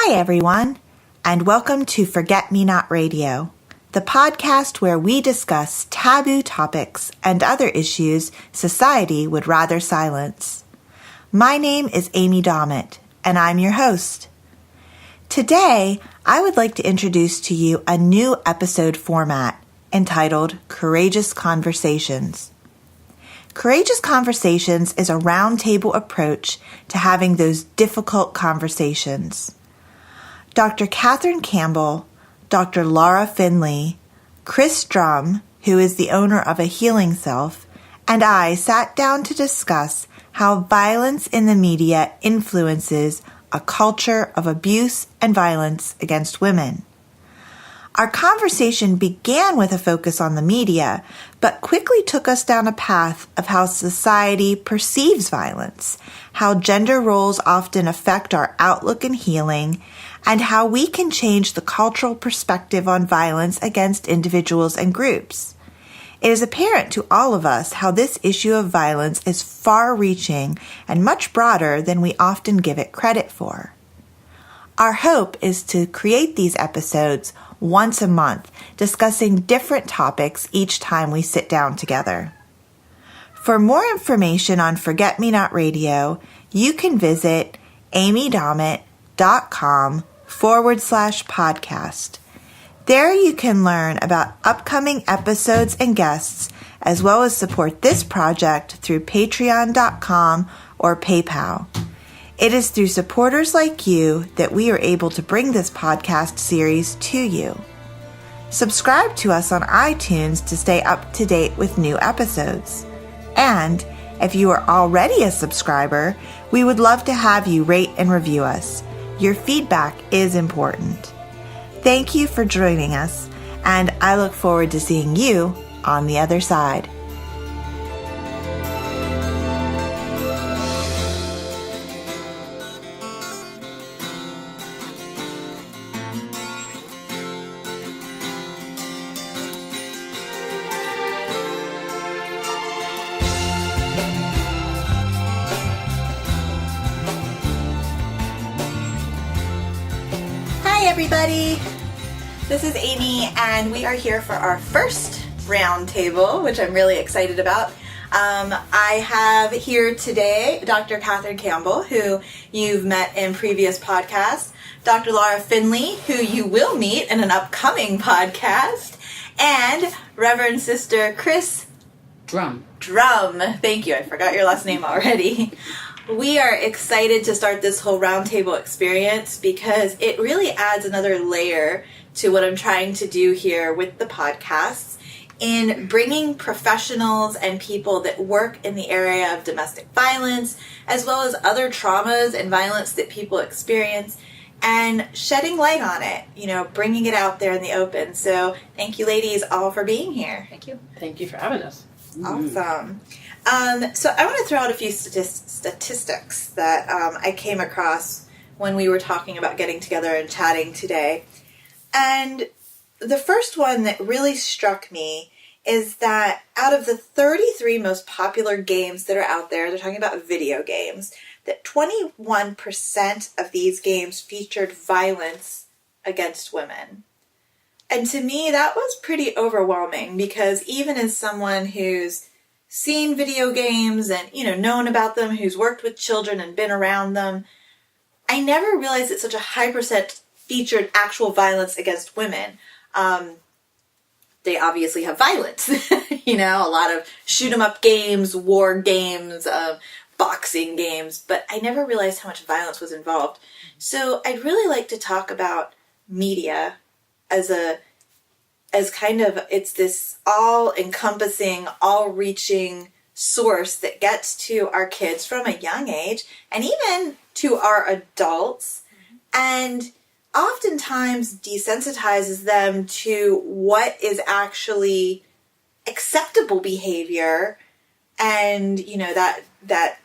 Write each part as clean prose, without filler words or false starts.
Hi, everyone, and welcome to Forget Me Not Radio, the podcast where we discuss taboo topics and other issues society would rather silence. My name is Amy Daumit, and I'm your host. Today, I would like to introduce to you a new episode format entitled Courageous Conversations. Courageous Conversations is a roundtable approach to having those difficult conversations. Dr. Katharine Campbell, Dr. Laura Finley, Kris Drum, who is the owner of A Healing Self, and I sat down to discuss how violence in the media influences a culture of abuse and violence against women. Our conversation began with a focus on the media, but quickly took us down a path of how society perceives violence, how gender roles often affect our outlook in healing, and how we can change the cultural perspective on violence against individuals and groups. It is apparent to all of us how this issue of violence is far-reaching and much broader than we often give it credit for. Our hope is to create these episodes once a month, discussing different topics each time we sit down together. For more information on Forget Me Not Radio, you can visit amydaumit.com/podcast. There you can learn about upcoming episodes and guests, as well as support this project through patreon.com or PayPal. It is through supporters like you that we are able to bring this podcast series to you. Subscribe to us on iTunes to stay up to date with new episodes. And if you are already a subscriber, we would love to have you rate and review us. Your feedback is important. Thank you for joining us, and I look forward to seeing you on the other side. Hi everybody, this is Amy and we are here for our first roundtable, which I'm really excited about. I have here today Dr. Katharine Campbell, who you've met in previous podcasts, Dr. Laura Finley, who you will meet in an upcoming podcast, and Reverend Sister Kris Drum. Thank you, I forgot your last name already. We are excited to start this whole roundtable experience because it really adds another layer to what I'm trying to do here with the podcasts in bringing professionals and people that work in the area of domestic violence, as well as other traumas and violence that people experience, and shedding light on it, bringing it out there in the open. So thank you ladies all for being here. Thank you. Thank you for having us. Awesome. So I want to throw out a few statistics that I came across when we were talking about getting together and chatting today. And the first one that really struck me is that out of the 33 most popular games that are out there, they're talking about video games, that 21% of these games featured violence against women. And to me, that was pretty overwhelming because even as someone who's seen video games and, known about them, who's worked with children and been around them, I never realized that such a high percent featured actual violence against women. They obviously have violence, a lot of shoot 'em up games, war games, boxing games, but I never realized how much violence was involved. So I'd really like to talk about media as kind of, it's this all-encompassing, all-reaching source that gets to our kids from a young age, and even to our adults, and oftentimes desensitizes them to what is actually acceptable behavior, and, that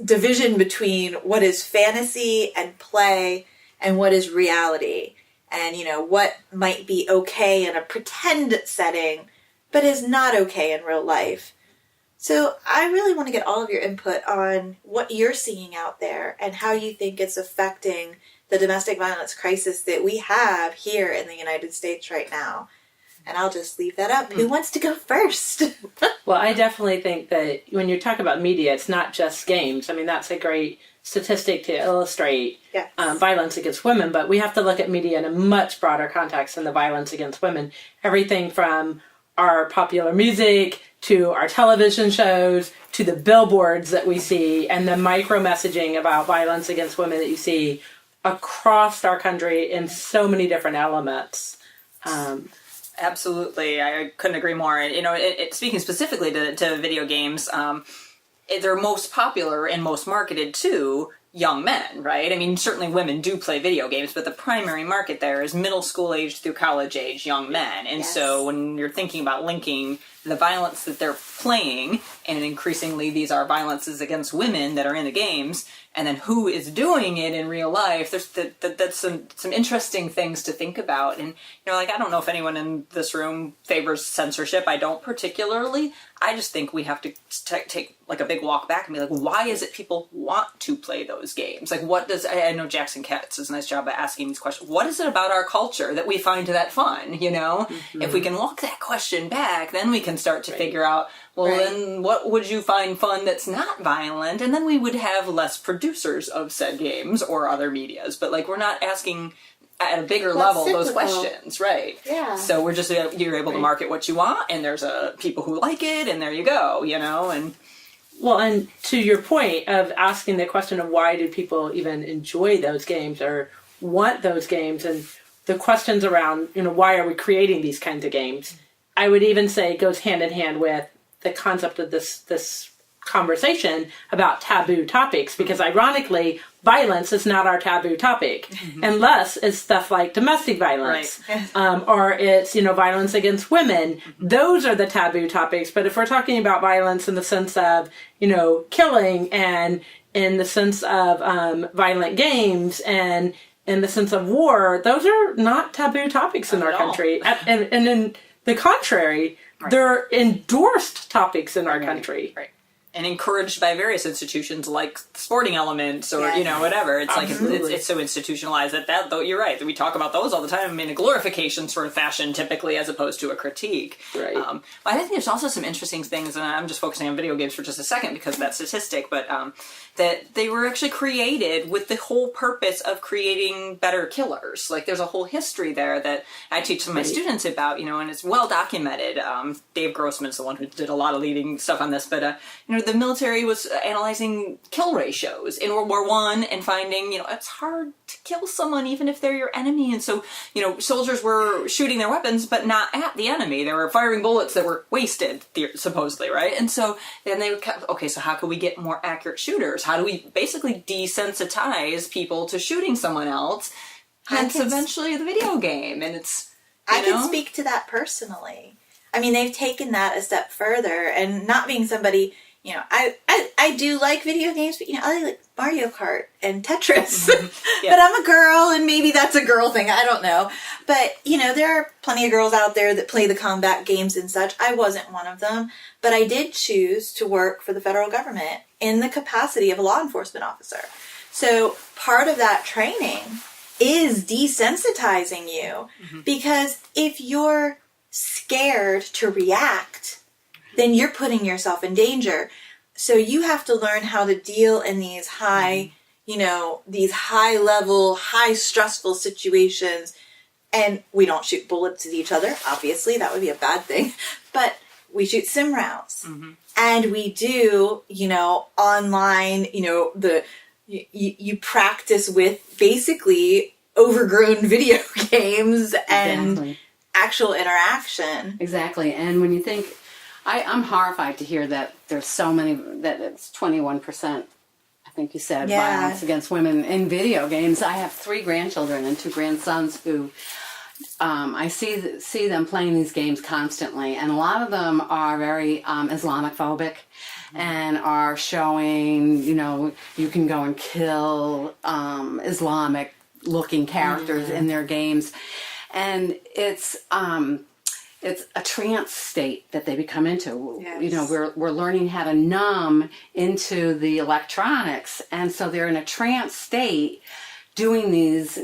division between what is fantasy and play and what is reality. And, what might be okay in a pretend setting, but is not okay in real life. So I really want to get all of your input on what you're seeing out there and how you think it's affecting the domestic violence crisis that we have here in the United States right now. And I'll just leave that up. Who wants to go first? Well, I definitely think that when you talk about media, it's not just games. I mean, that's a great statistic to illustrate violence against women, but we have to look at media in a much broader context than the violence against women. Everything from our popular music to our television shows to the billboards that we see and the micro messaging about violence against women that you see across our country in so many different elements. Absolutely, I couldn't agree more. You know, speaking specifically to video games, they're most popular and most marketed to young men, right? I mean, certainly women do play video games, but the primary market there is middle school age through college age young men. And so when you're thinking about linking the violence that they're playing, and increasingly these are violences against women that are in the games, and then who is doing it in real life, that's some interesting things to think about. And, you know, like, I don't know if anyone in this room favors censorship. I don't particularly. I just think we have to take like a big walk back and be like, why is it people want to play those games? Like, what does, I know Jackson Katz does a nice job at asking these questions. What is it about our culture that we find that fun, you know? Mm-hmm. If we can walk that question back, then we can start to figure out, well, then what would you find fun that's not violent? And then we would have less producers of said games or other medias. But, like, we're not asking at a bigger level those questions, right? Yeah. So we're just, you're able to market what you want, and there's people who like it, and there you go, you know? And well, and to your point of asking the question of why do people even enjoy those games or want those games, and the questions around, you know, why are we creating these kinds of games, I would even say it goes hand in hand with the concept of this conversation about taboo topics, because ironically, violence is not our taboo topic, unless it's stuff like domestic violence, or it's, you know, violence against women. Those are the taboo topics. But if we're talking about violence in the sense of, you know, killing, and in the sense of violent games, and in the sense of war, those are not taboo topics in our country. And in the contrary, they're endorsed topics in our country. Right. And encouraged by various institutions like sporting elements or, you know, whatever. It's like, it's so institutionalized that though, you're right, that we talk about those all the time in a glorification sort of fashion, typically, as opposed to a critique. Right. But I think there's also some interesting things, and I'm just focusing on video games for just a second because of that statistic, but that they were actually created with the whole purpose of creating better killers. Like, there's a whole history there that I teach some of my students about, you know, and it's well documented. Dave Grossman's the one who did a lot of leading stuff on this, but, you know, the military was analyzing kill ratios in World War I and finding, you know, it's hard to kill someone even if they're your enemy. And so, you know, soldiers were shooting their weapons, but not at the enemy. They were firing bullets that were wasted, supposedly, right? And so then they kept, okay, so how can we get more accurate shooters? How do we basically desensitize people to shooting someone else? Hence, eventually, the video game. And it's, I can speak to that personally. I mean, they've taken that a step further, and not being somebody, you know, I do like video games, but, you know, I like Mario Kart and Tetris. But I'm a girl, and maybe that's a girl thing. I don't know. But, you know, there are plenty of girls out there that play the combat games and such. I wasn't one of them. But I did choose to work for the federal government in the capacity of a law enforcement officer. So part of that training is desensitizing you. Because if you're scared to react, then you're putting yourself in danger. So you have to learn how to deal in these high, you know, these high level, high stressful situations. And we don't shoot bullets at each other, obviously, that would be a bad thing. But we shoot sim rounds. And we do, you know, online, you know, you practice with basically overgrown video games and actual interaction. Exactly. And when you think, I'm horrified to hear that there's so many, that it's 21%, I think you said, violence against women in video games. I have 3 grandchildren and 2 grandsons who I see them playing these games constantly, and a lot of them are very Islamic phobic and are showing, you know, you can go and kill Islamic looking characters in their games, and it's a trance state that they become into. You know, we're learning how to numb into the electronics, and so they're in a trance state doing these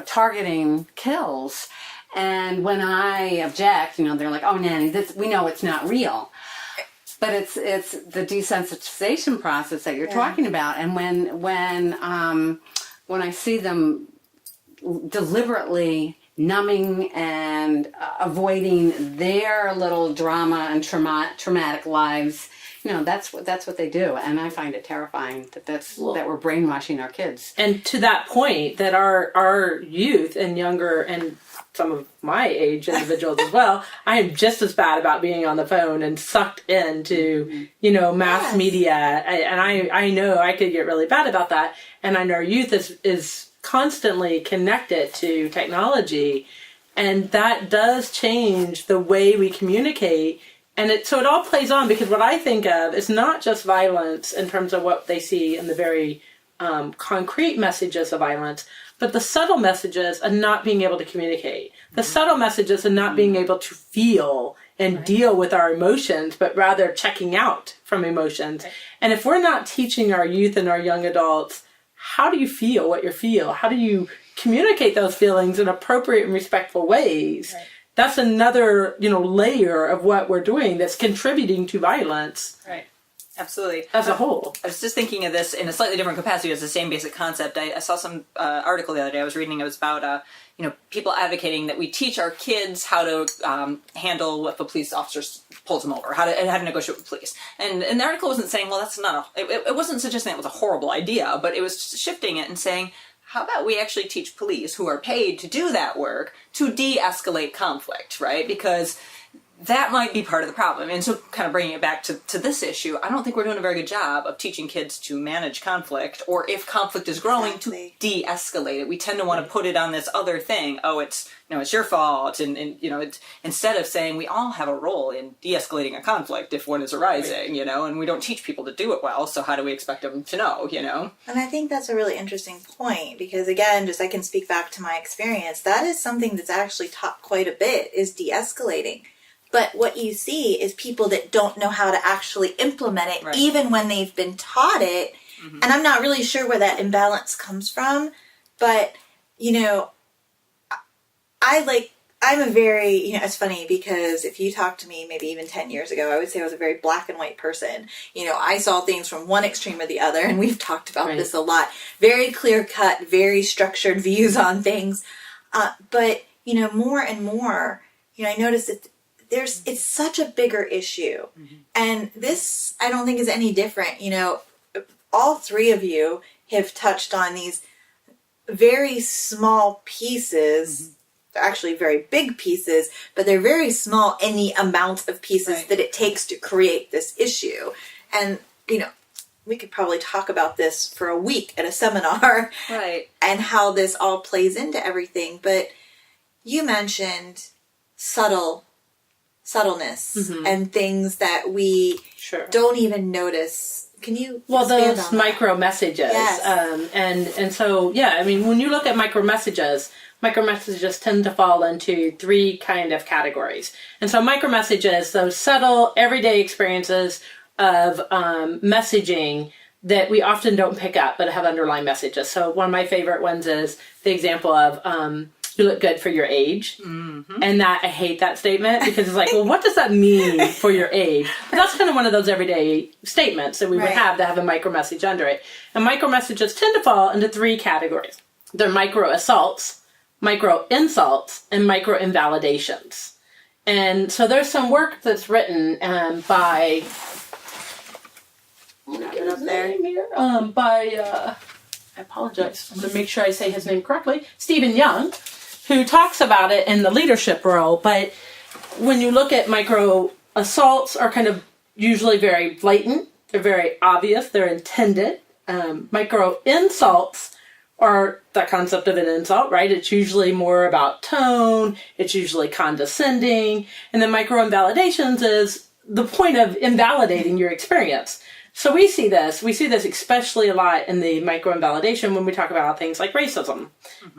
targeting kills. And when I object, they're like, "Oh, nanny, we know it's not real." But it's the desensitization process that you're talking about. And when I see them deliberately numbing and avoiding their little drama and traumatic lives, that's what they do. And I find it terrifying that we're brainwashing our kids. And to that point, that our youth and younger and some of my age individuals as well, I am just as bad about being on the phone and sucked into, mass media. And I know I could get really bad about that. And I know our youth is constantly connected to technology. And that does change the way we communicate. And so it all plays on, because what I think of is not just violence in terms of what they see in the very concrete messages of violence, but the subtle messages of not being able to communicate, the subtle messages of not being able to feel and deal with our emotions, but rather checking out from emotions. Right. And if we're not teaching our youth and our young adults, how do you feel what you feel? How do you communicate those feelings in appropriate and respectful ways? Right. That's another, layer of what we're doing that's contributing to violence. Right. Absolutely. As a whole. I was just thinking of this in a slightly different capacity. It's the same basic concept. I saw some article the other day I was reading. It was about, people advocating that we teach our kids how to handle if a police officer pulls them over, how to negotiate with police. And the article wasn't saying, well, that's not it wasn't suggesting it was a horrible idea, but it was shifting it and saying, how about we actually teach police who are paid to do that work to de-escalate conflict, right? Because that might be part of the problem. And so kind of bringing it back to this issue, I don't think we're doing a very good job of teaching kids to manage conflict, or if conflict is growing, to de-escalate it. We tend to want to put it on this other thing. Oh, it's your fault. And it's, instead of saying we all have a role in de-escalating a conflict if one is arising, and we don't teach people to do it well. So how do we expect them to know, And I think that's a really interesting point, because again, just I can speak back to my experience. That is something that's actually taught quite a bit, is de-escalating. But what you see is people that don't know how to actually implement it, even when they've been taught it. Mm-hmm. And I'm not really sure where that imbalance comes from. But, I'm a very, it's funny because if you talk to me maybe even 10 years ago, I would say I was a very black and white person. I saw things from one extreme or the other, and we've talked about this a lot. Very clear cut, very structured views on things. But, more and more, I noticed that it's such a bigger issue. Mm-hmm. And this, I don't think, is any different. All three of you have touched on these very small pieces, actually very big pieces, but they're very small in the amount of pieces that it takes to create this issue. And, we could probably talk about this for a week at a seminar. Right. And how this all plays into everything. But you mentioned subtleness and things that we don't even notice. Can you those micro messages. Yes. And so when you look at micro messages tend to fall into three kind of categories. And so micro messages, those subtle everyday experiences of messaging that we often don't pick up but have underlying messages. So one of my favorite ones is the example of you look good for your age. Mm-hmm. And that I hate that statement, because it's like, well, what does that mean for your age? But that's kind of one of those everyday statements that we would have that have a micro message under it. And micro messages tend to fall into three categories. They're micro assaults, micro insults, and micro invalidations. And so there's some work that's written by I apologize, I'm going to make sure I say his name correctly, Stephen Young, who talks about it in the leadership role. But when you look at micro assaults, are kind of usually very blatant, they're very obvious, they're intended. Micro insults are the concept of an insult, right? It's usually more about tone, it's usually condescending. And then micro invalidations is the point of invalidating your experience. So we see this especially a lot in the micro-invalidation when we talk about things like racism.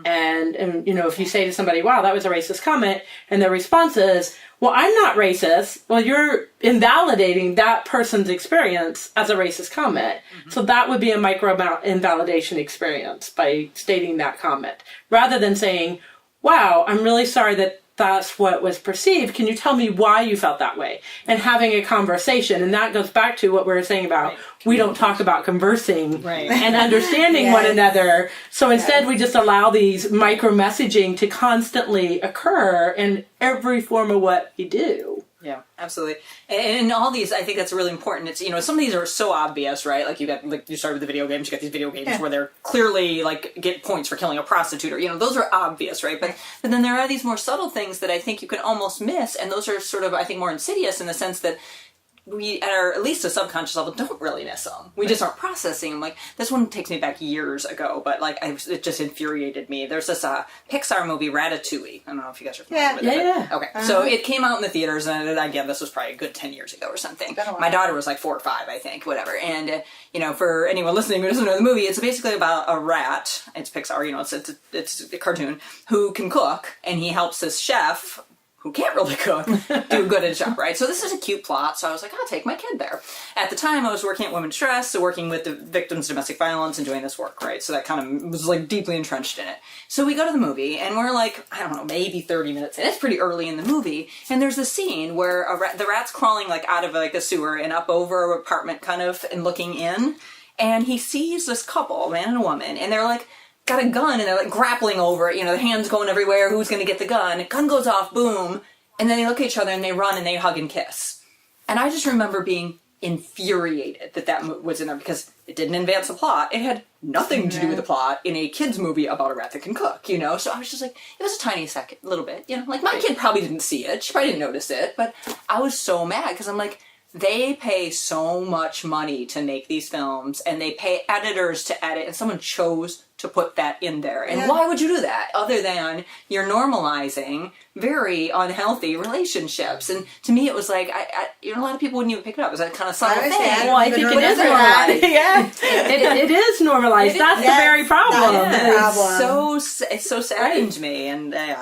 And, if you say to somebody, wow, that was a racist comment, and their response is, well, I'm not racist. Well, you're invalidating that person's experience as a racist comment. So that would be a micro-invalidation experience by stating that comment. Rather than saying, wow, I'm really sorry that that's what was perceived. Can you tell me why you felt that way? And having a conversation. And that goes back to what we were saying about we don't talk about conversing and understanding one another. So instead we just allow these micro messaging to constantly occur in every form of what we do. Yeah, absolutely. And in all these, I think that's really important. It's, some of these are so obvious, right? Like you started with the video games, you got these video games where they're clearly get points for killing a prostitute, or, those are obvious, right? But then there are these more subtle things that I think you can almost miss. And those are sort of, I think, more insidious in the sense that we, at least a subconscious level, don't really miss them. We just aren't processing them. Like, this one takes me back years ago, but it just infuriated me. There's this Pixar movie, Ratatouille. I don't know if you guys are familiar with it. Yeah. Okay, so it came out in the theaters, and again, this was probably a good 10 years ago or something. My daughter was like 4 or 5, I think, whatever. And, for anyone listening who doesn't know the movie, it's basically about a rat. It's Pixar, it's a cartoon, who can cook, and he helps his chef, who can't really cook, do good at a job, right? So this is a cute plot, so I was like, I'll take my kid there. At the time, I was working at Women's Stress, so working with the victims of domestic violence and doing this work, right? So that kind of was deeply entrenched in it. So we go to the movie, and we're I don't know, maybe 30 minutes in. It's pretty early in the movie, and there's a scene where the rat's crawling out of a sewer and up over an apartment kind of and looking in, and he sees this couple, a man and a woman, and they're got a gun, and they're grappling over it, the hands going everywhere, who's going to get the gun? Gun goes off, boom, and then they look at each other and they run and they hug and kiss. And I just remember being infuriated that was in there because it didn't advance the plot. It had nothing to do with the plot in a kid's movie about a rat that can cook, So I was just it was a tiny second, little bit, my kid probably didn't see it, she probably didn't notice it, but I was so mad because I'm they pay so much money to make these films, and they pay editors to edit, and someone chose to put that in there. And why would you do that? Other than you're normalizing very unhealthy relationships. And to me, it was a lot of people wouldn't even pick it up. It was a kind of subtle thing. Well, I think it is normalized. It is normalized. That's the very problem. It's so saddening to me. And I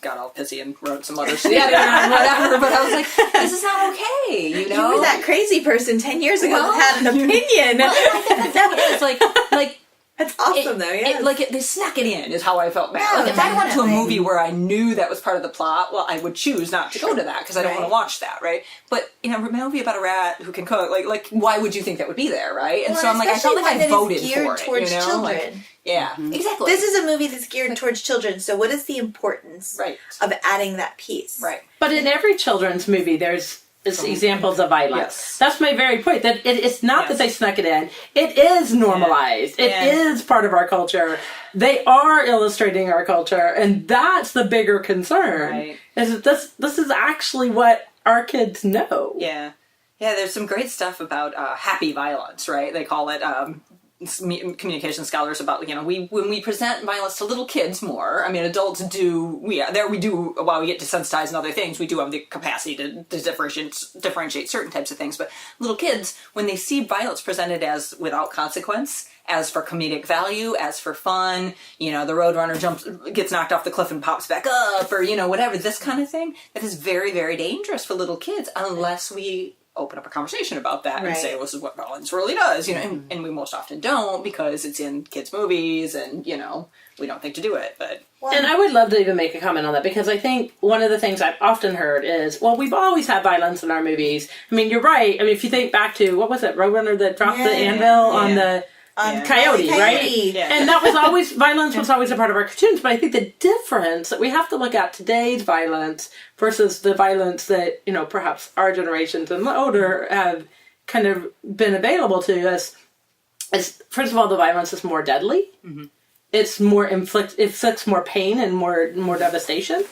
got all pissy and wrote some other shit and whatever. But I was this is not okay. You were that crazy person 10 years ago that had an opinion. Well, I think it's That's awesome, though, yeah. They snuck it in, is how I felt bad. If I went to a movie where I knew that was part of the plot, well, I would choose not to go to that, because I don't want to watch that, right? But, a movie about a rat who can cook, why would you think that would be there, right? And so I'm I felt I voted for it, towards children. Exactly. This is a movie that's geared towards children, so what is the importance of adding that piece? Right. But in every children's movie, there's examples of violence. Yes. That's my very point. That it's not that they snuck it in. It is normalized. It is part of our culture. They are illustrating our culture, and that's the bigger concern. Right. Is that this is actually what our kids know. Yeah. Yeah, there's some great stuff about happy violence, right? They call it communication scholars about, when we present violence to little kids more, adults do, while we get desensitized and other things, we do have the capacity to differentiate certain types of things, but little kids, when they see violence presented as without consequence, as for comedic value, as for fun, the roadrunner gets knocked off the cliff and pops back up, or, whatever, this kind of thing, that is very, very dangerous for little kids, unless we open up a conversation about that and say, well, this is what violence really does, and we most often don't, because it's in kids' movies, and, we don't think to do it, but... And I would love to even make a comment on that, because I think one of the things I've often heard is, well, we've always had violence in our movies. You're right. if you think back to, what was it, Roadrunner that dropped the anvil on the... Coyote, right? Yeah. And that was always, violence was always a part of our cartoons, but I think the difference that we have to look at today's violence versus the violence that, perhaps our generations and older have kind of been available to us is, first of all, the violence is more deadly. Mm-hmm. It's more inflicts more pain and more devastation.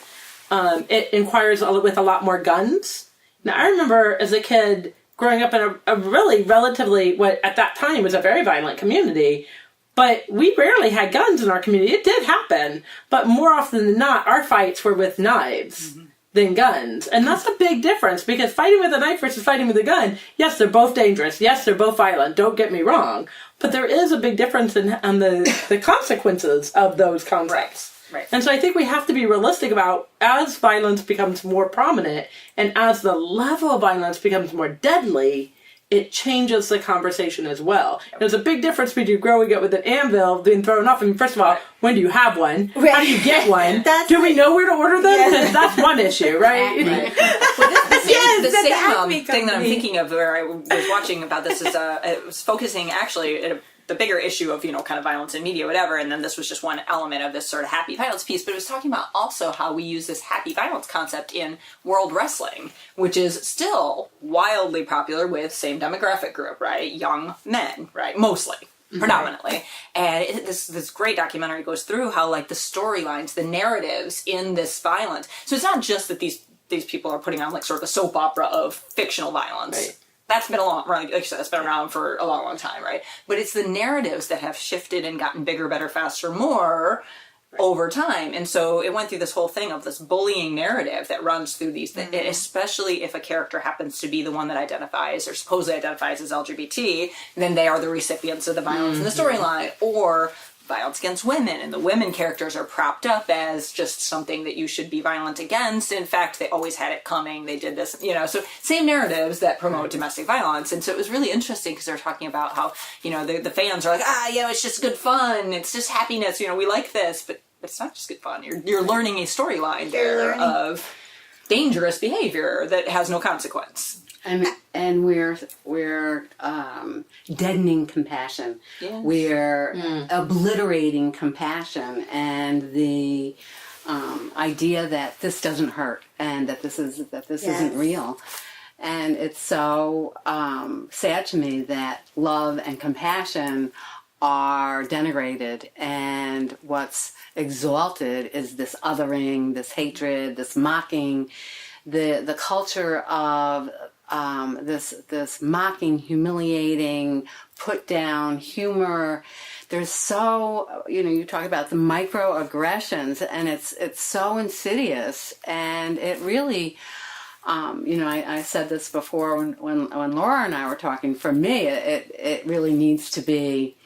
It inquires with a lot more guns. Now, I remember as a kid growing up in a really relatively, what at that time was a very violent community, but we rarely had guns in our community. It did happen, but more often than not, our fights were with knives than guns. And that's a big difference, because fighting with a knife versus fighting with a gun, yes, they're both dangerous. Yes, they're both violent. Don't get me wrong. But there is a big difference in the consequences of those concepts. Right. And so I think we have to be realistic about, as violence becomes more prominent and as the level of violence becomes more deadly, it changes the conversation as well. There's a big difference between growing up with an anvil being thrown off. I mean, first of all, when do you have one? How do you get one? Do we know where to order them? Because that's one issue, right? The same thing that I'm thinking of, where I was watching about this, is it was focusing actually at the bigger issue of, kind of violence in media, whatever, and then this was just one element of this sort of happy violence piece, but it was talking about also how we use this happy violence concept in world wrestling, which is still wildly popular with same demographic group, right? Young men, right? Mostly. Predominantly. And this great documentary goes through how, like, the storylines, the narratives in this violence. So it's not just that these people are putting on, like, sort of a soap opera of fictional violence. Right. That's been like you said, that's been around for a long, long time, right? But it's the narratives that have shifted and gotten bigger, better, faster, more over time. And so it went through this whole thing of this bullying narrative that runs through these, especially if a character happens to be the one that identifies or supposedly identifies as LGBT, then they are the recipients of the violence in the storyline, or violence against women, and the women characters are propped up as just something that you should be violent against. In fact, they always had it coming. They did this, so same narratives that promote domestic violence. And so it was really interesting, because they're talking about how, the fans are like, it's just good fun. It's just happiness. We like this, but it's not just good fun. You're learning a storyline there of dangerous behavior that has no consequence. And we're deadening compassion. Yes. We're obliterating compassion and the idea that this doesn't hurt and that this isn't real. And it's so sad to me that love and compassion are denigrated, and what's exalted is this othering, this hatred, this mocking, the culture of this mocking, humiliating, put down humor. There's so, you talk about the microaggressions, and it's so insidious, and it really, I said this before when Laura and I were talking. For me, it really needs to be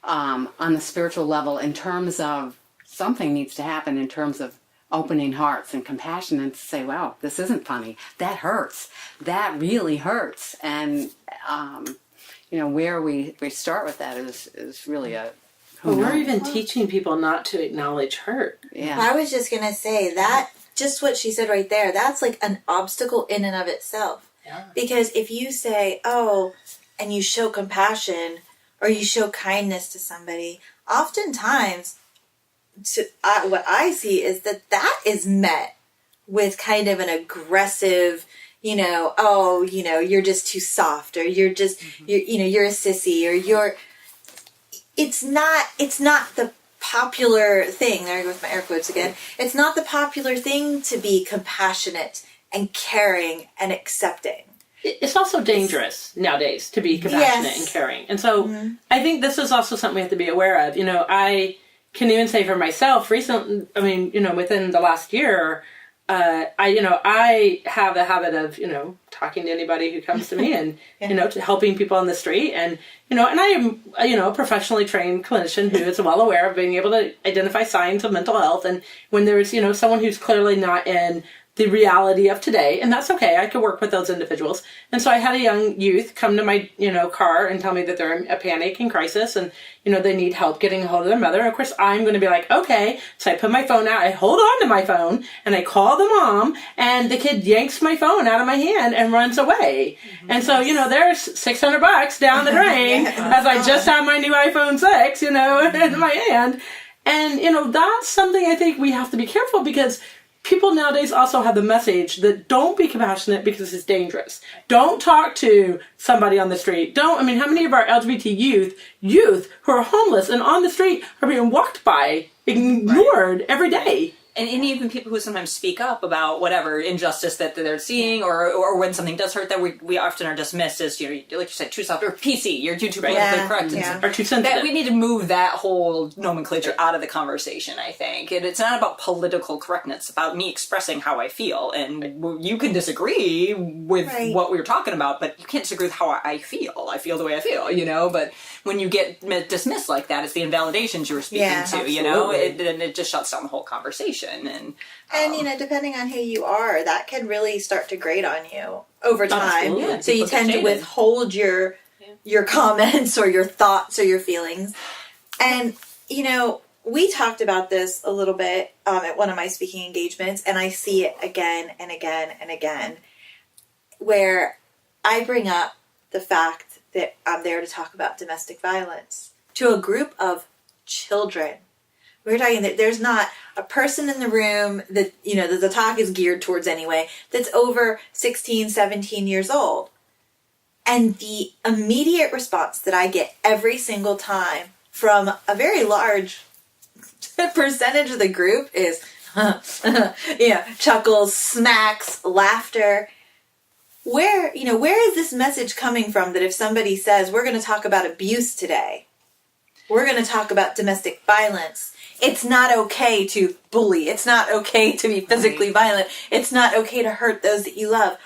on the spiritual level, in terms of something needs to happen in terms of opening hearts and compassion, and to say, wow, this isn't funny. That hurts. That really hurts. And, where we start with that is really we're even teaching people not to acknowledge hurt. Yeah. I was just going to say that, just what she said right there, that's like an obstacle in and of itself. Yeah. Because if you say, and you show compassion or you show kindness to somebody, oftentimes, what I see is that is met with kind of an aggressive, you're just too soft, or you're just, you're a sissy, or it's not the popular thing. There I go with my air quotes again. It's not the popular thing to be compassionate and caring and accepting. It's also dangerous nowadays to be compassionate and caring. And so I think this is also something we have to be aware of. I can even say for myself, recently, within the last year, I have a habit of, talking to anybody who comes to me and, to helping people on the street. And, and I am, a professionally trained clinician who is well aware of being able to identify signs of mental health. And when there's, someone who's clearly not in the reality of today, and that's okay. I could work with those individuals. And so I had a young youth come to my, car and tell me that they're in a panic and crisis, and, they need help getting a hold of their mother. And of course, I'm going to be like, okay. So I put my phone out, I hold on to my phone, and I call the mom, and the kid yanks my phone out of my hand and runs away. Mm-hmm. And so, there's $600 down the drain as I just had my new iPhone 6, in my hand. And, that's something I think we have to be careful, because people nowadays also have the message that don't be compassionate because it's dangerous. Don't talk to somebody on the street. How many of our LGBT youth who are homeless and on the street are being walked by, ignored every day? and even people who sometimes speak up about whatever injustice that they're seeing, or when something does hurt them, we often are dismissed as, like you said, too soft or PC. You're too politically correct, or too sensitive. That we need to move that whole nomenclature out of the conversation. I think it's not about political correctness; it's about me expressing how I feel, and you can disagree with what we were talking about, but you can't disagree with how I feel. I feel the way I feel, But when you get dismissed like that, it's the invalidations you were speaking to, absolutely. it just shuts down the whole conversation. And depending on who you are, that can really start to grate on you over time. Absolutely. So you tend to withhold your comments or your thoughts or your feelings. And, we talked about this a little bit at one of my speaking engagements, and I see it again and again and again, where I bring up the fact that I'm there to talk about domestic violence to a group of children. We're talking that there's not a person in the room that, that the talk is geared towards anyway, that's over 16, 17 years old. And the immediate response that I get every single time from a very large percentage of the group is, chuckles, smacks, laughter. Where is this message coming from that if somebody says, we're going to talk about abuse today, we're going to talk about domestic violence, it's not okay to bully, it's not okay to be physically violent, it's not okay to hurt those that you love.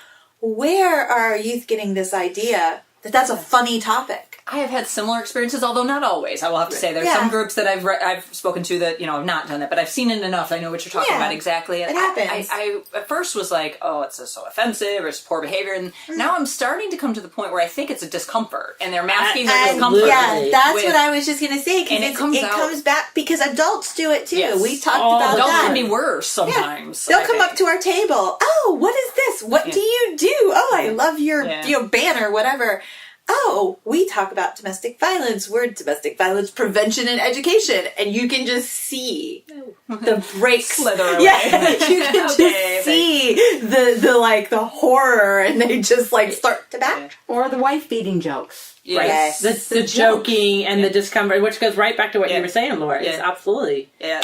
Where are our youth getting this idea that that's a funny topic? I have had similar experiences, although not always. I will have to say there's some groups that I've spoken to that have not done that, but I've seen it enough. I know what you're talking about exactly. It happens. I at first was like, oh, it's so offensive or it's poor behavior, and now I'm starting to come to the point where I think it's a discomfort, and they're masking their discomfort. Yeah, that's what I was just going to say, because it comes back because adults do it too. Yes. We talked about adults that. can be worse sometimes. They'll come up to our table. Oh, what is this? What do you do? Oh, I love your banner, whatever. Oh, we talk about domestic violence. We're domestic violence prevention and education. And you can just see the breaks. Slither away. Yeah, you can just see the horror, and they just start to back. Or the wife beating jokes. Yes. The joking and the discomfort, which goes right back to what you were saying, Laura. It's absolutely. Yeah.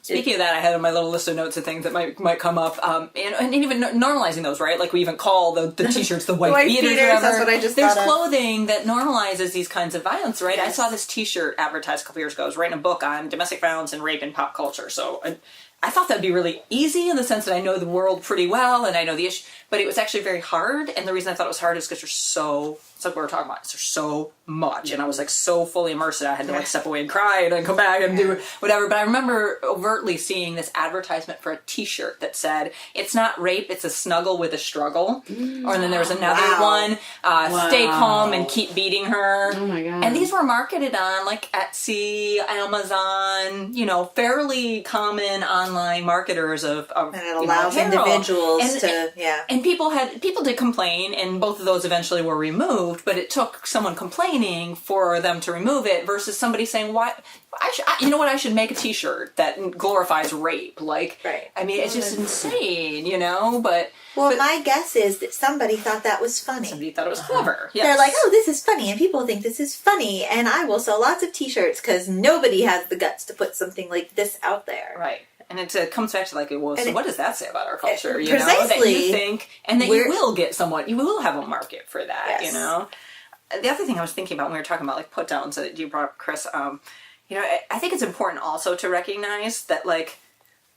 Speaking of that, I had on my little list of notes of things that might come up, and even normalizing those, right? Like we even call the t-shirts the white beaters. That's what I just There's thought clothing that normalizes these kinds of violence, right? Yes. I saw this t-shirt advertised a couple years ago. I was writing a book on domestic violence and rape in pop culture. So I thought that'd be really easy in the sense that I know the world pretty well and I know the issue, but it was actually very hard. And the reason I thought it was hard is because it's like we were talking about, there's so much, and I was so fully immersed that I had to step away and cry and then come back and do whatever. But I remember overtly seeing this advertisement for a t-shirt that said, it's not rape, it's a snuggle with a struggle. Or then there was another one, stay calm and keep beating her. Oh my God. And these were marketed on Etsy, Amazon, fairly common online marketers of and it allows individuals and people did complain, and both of those eventually were removed, but it took someone complaining for them to remove it versus somebody saying, why I should make a t-shirt that glorifies rape. I mean, it's just insane, but my guess is that somebody thought that was funny. Somebody thought it was clever. Yes. They're like, oh, this is funny, and people think this is funny, and I will sell lots of t-shirts because nobody has the guts to put something like this out there. Right. And it comes back to so what does that say about our culture? Precisely. That you think, and that you will get you will have a market for that, The other thing I was thinking about when we were talking about put downs that you brought up, Kris, I think it's important also to recognize that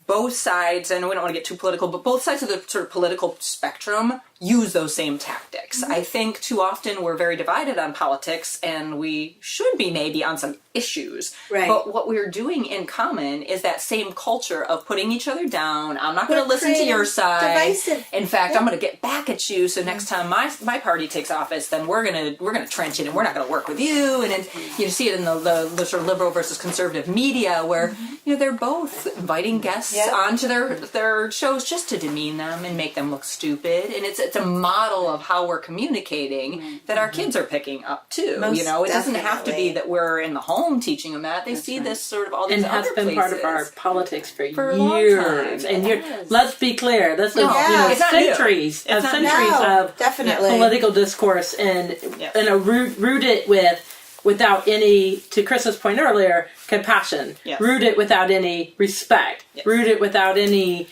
both sides, and we don't want to get too political, but both sides of the sort of political spectrum use those same tactics. I think too often we're very divided on politics, and we should be maybe on some issues. Right. But what we're doing in common is that same culture of putting each other down. I'm not going to listen to your side. Divisive. In fact, I'm going to get back at you. So next time my party takes office, then we're gonna trench it, and we're not going to work with you. And you see it in the sort of liberal versus conservative media, where they're both inviting guests onto their shows just to demean them and make them look stupid. And it's a model of how we're communicating that our kids are picking up too. Most it doesn't have to be definitely. that we're in the home teaching them that. They see this sort of all these And other has been places. part of our politics for a long years. time. And let's be clear, this is it's not new. centuries It's not of definitely. political discourse and rooted with without any, to Kris's point earlier, compassion. Yes. Root it without any respect. Yes. Root it without any,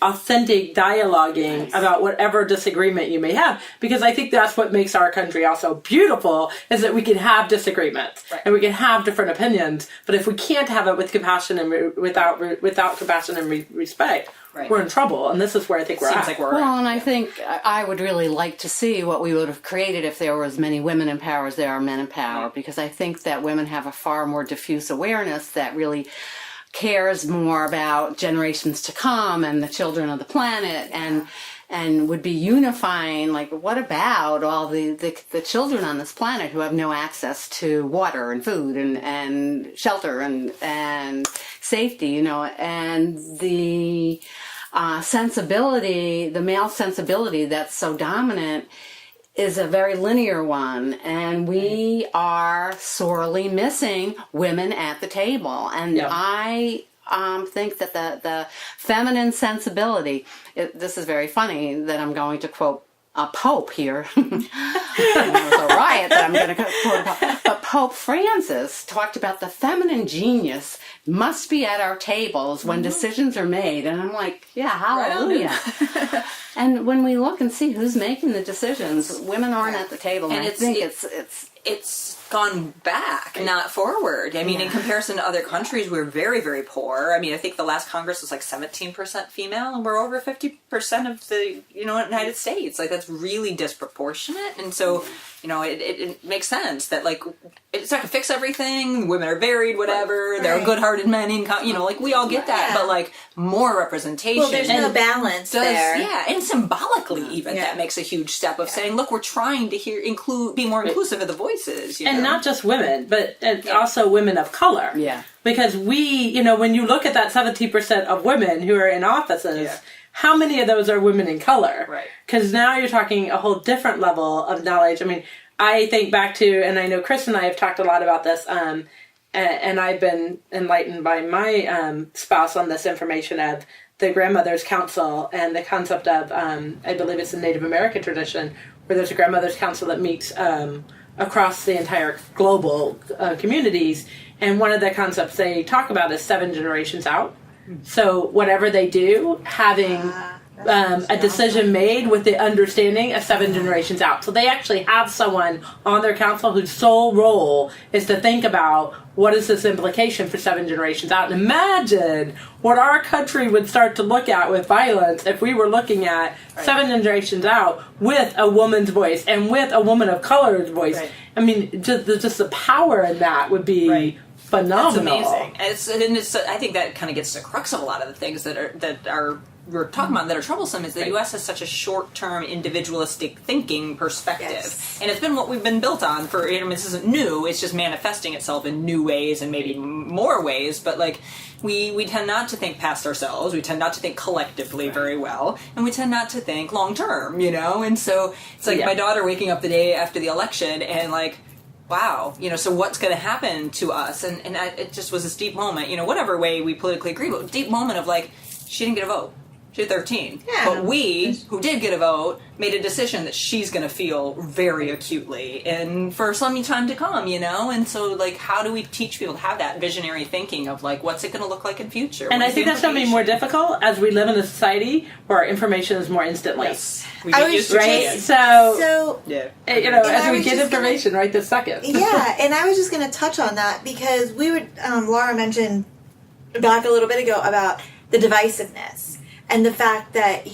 authentic dialoguing about whatever disagreement you may have. Because I think that's what makes our country also beautiful, is that we can have disagreements and we can have different opinions. But if we can't have it with compassion and without compassion and respect, we're in trouble. And this is where I think we're Seems at. like we're Well, and I think I would really like to see what we would have created if there were as many women in power as there are men in power, because I think that women have a far more diffuse awareness that really cares more about generations to come and the children of the planet, and would be unifying. Like, what about all the children on this planet who have no access to water and food and shelter and safety, and the sensibility, the male sensibility that's so dominant is a very linear one, and we are sorely missing women at the table. And I think that the feminine sensibility, this is very funny that I'm going to quote a pope here. It was a riot that I'm going to quote a pope. But Pope Francis talked about the feminine genius must be at our tables when decisions are made. And I'm like, yeah, hallelujah. And when we look and see who's making the decisions, women aren't at the table. And I think it's gone back, not forward. I mean, in comparison to other countries, we're very, very poor. I mean, I think the last Congress was like 17% female, and we're over 50% of the United States. Like, that's really disproportionate. And so, it makes sense that, like, it's not gonna fix everything. Women are varied, whatever. There are good-hearted men in, like, we all get that. But, like, more representation. Well, there's no balance there. Yeah, and symbolically even that makes a huge step of saying, look, we're trying to be more inclusive of the voices. And not just women, but also women of color. Yeah. Because we, when you look at that 17% of women who are in offices, how many of those are women in color? Right. Because now you're talking a whole different level of knowledge. I mean, I think back to, and I know Kris and I have talked a lot about this, and I've been enlightened by my spouse on this information of the Grandmother's Council and the concept of, I believe it's a Native American tradition, where there's a Grandmother's Council that meets across the entire global communities. And one of the concepts they talk about is 7 generations out. So whatever they do, having a decision made with the understanding of 7 generations out. So they actually have someone on their council whose sole role is to think about what is this implication for 7 generations out. And imagine what our country would start to look at with violence if we were looking at 7 generations out with a woman's voice and with a woman of color's voice. Right. I mean, just the power in that would be phenomenal. That's amazing. I think that kind of gets to the crux of a lot of the things that we're talking about that are troublesome, is the U.S. has such a short-term, individualistic thinking perspective. Yes. And it's been what we've been built on for, this isn't new, it's just manifesting itself in new ways and maybe more ways, but like, we tend not to think past ourselves, we tend not to think collectively very well, and we tend not to think long-term, and so it's like my daughter waking up the day after the election and like, wow, so what's going to happen to us? And it just was this deep moment, whatever way we politically agree, but deep moment of like, she didn't get a vote. She's 13. Yeah. But we, who did get a vote, made a decision that she's going to feel very acutely and for some time to come, And so, like, how do we teach people to have that visionary thinking of, like, what's it going to look like in future? And I think that's going to be more difficult as we live in a society where our information is more instantly. Yes. We get used to right? it. So, and as we get information right this second. Yeah, and I was just going to touch on that because we would, Laura mentioned back a little bit ago about the divisiveness. And the fact that,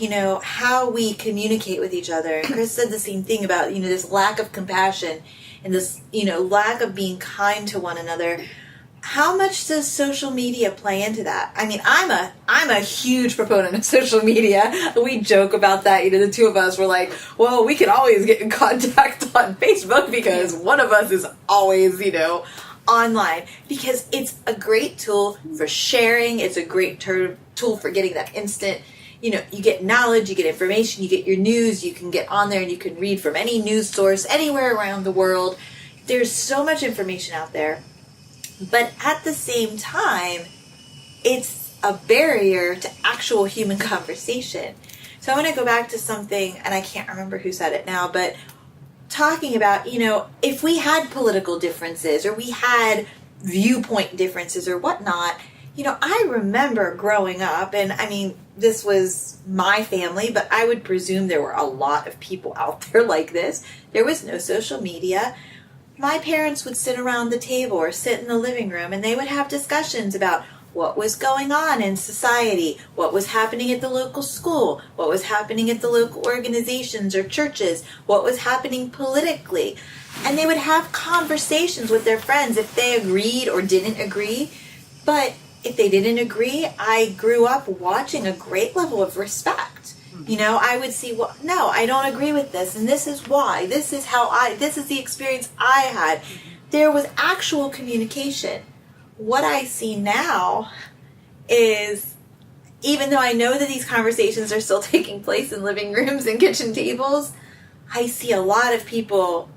how we communicate with each other. And Kris said the same thing about, this lack of compassion and this, lack of being kind to one another. How much does social media play into that? I mean, I'm a huge proponent of social media. We joke about that. The two of us were like, well, we can always get in contact on Facebook because one of us is always, online, because it's a great tool for sharing. It's a great tool for getting that instant, you get knowledge, you get information, you get your news, you can get on there and you can read from any news source anywhere around the world. There's so much information out there. But at the same time, it's a barrier to actual human conversation. So I want to go back to something, and I can't remember who said it now, but talking about, if we had political differences or we had viewpoint differences or whatnot, I remember growing up, and I mean, this was my family, but I would presume there were a lot of people out there like this. There was no social media. My parents would sit around the table or sit in the living room, and they would have discussions about what was going on in society, what was happening at the local school, what was happening at the local organizations or churches, what was happening politically. And they would have conversations with their friends if they agreed or didn't agree. But if they didn't agree, I grew up watching a great level of respect. I would see, well, no, I don't agree with this, and this is why. This is the experience I had. There was actual communication. What I see now is, even though I know that these conversations are still taking place in living rooms and kitchen tables, I see a lot of people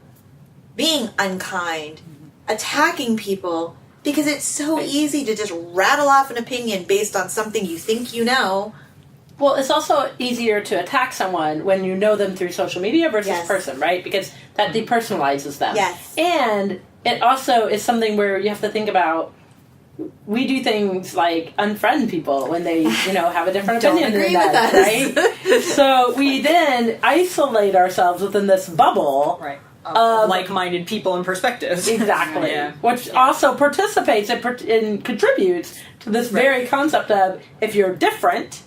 being unkind, attacking people, because it's so easy to just rattle off an opinion based on something you think you know. Well, it's also easier to attack someone when you know them through social media versus person, right? Because that depersonalizes them. Yes. And it also is something where you have to think about, we do things like unfriend people when they, have a different opinion than us, right? So we then isolate ourselves within this bubble. Right. Of like-minded people and perspectives. Exactly. Which also participates and contributes to this very concept of, if you're different,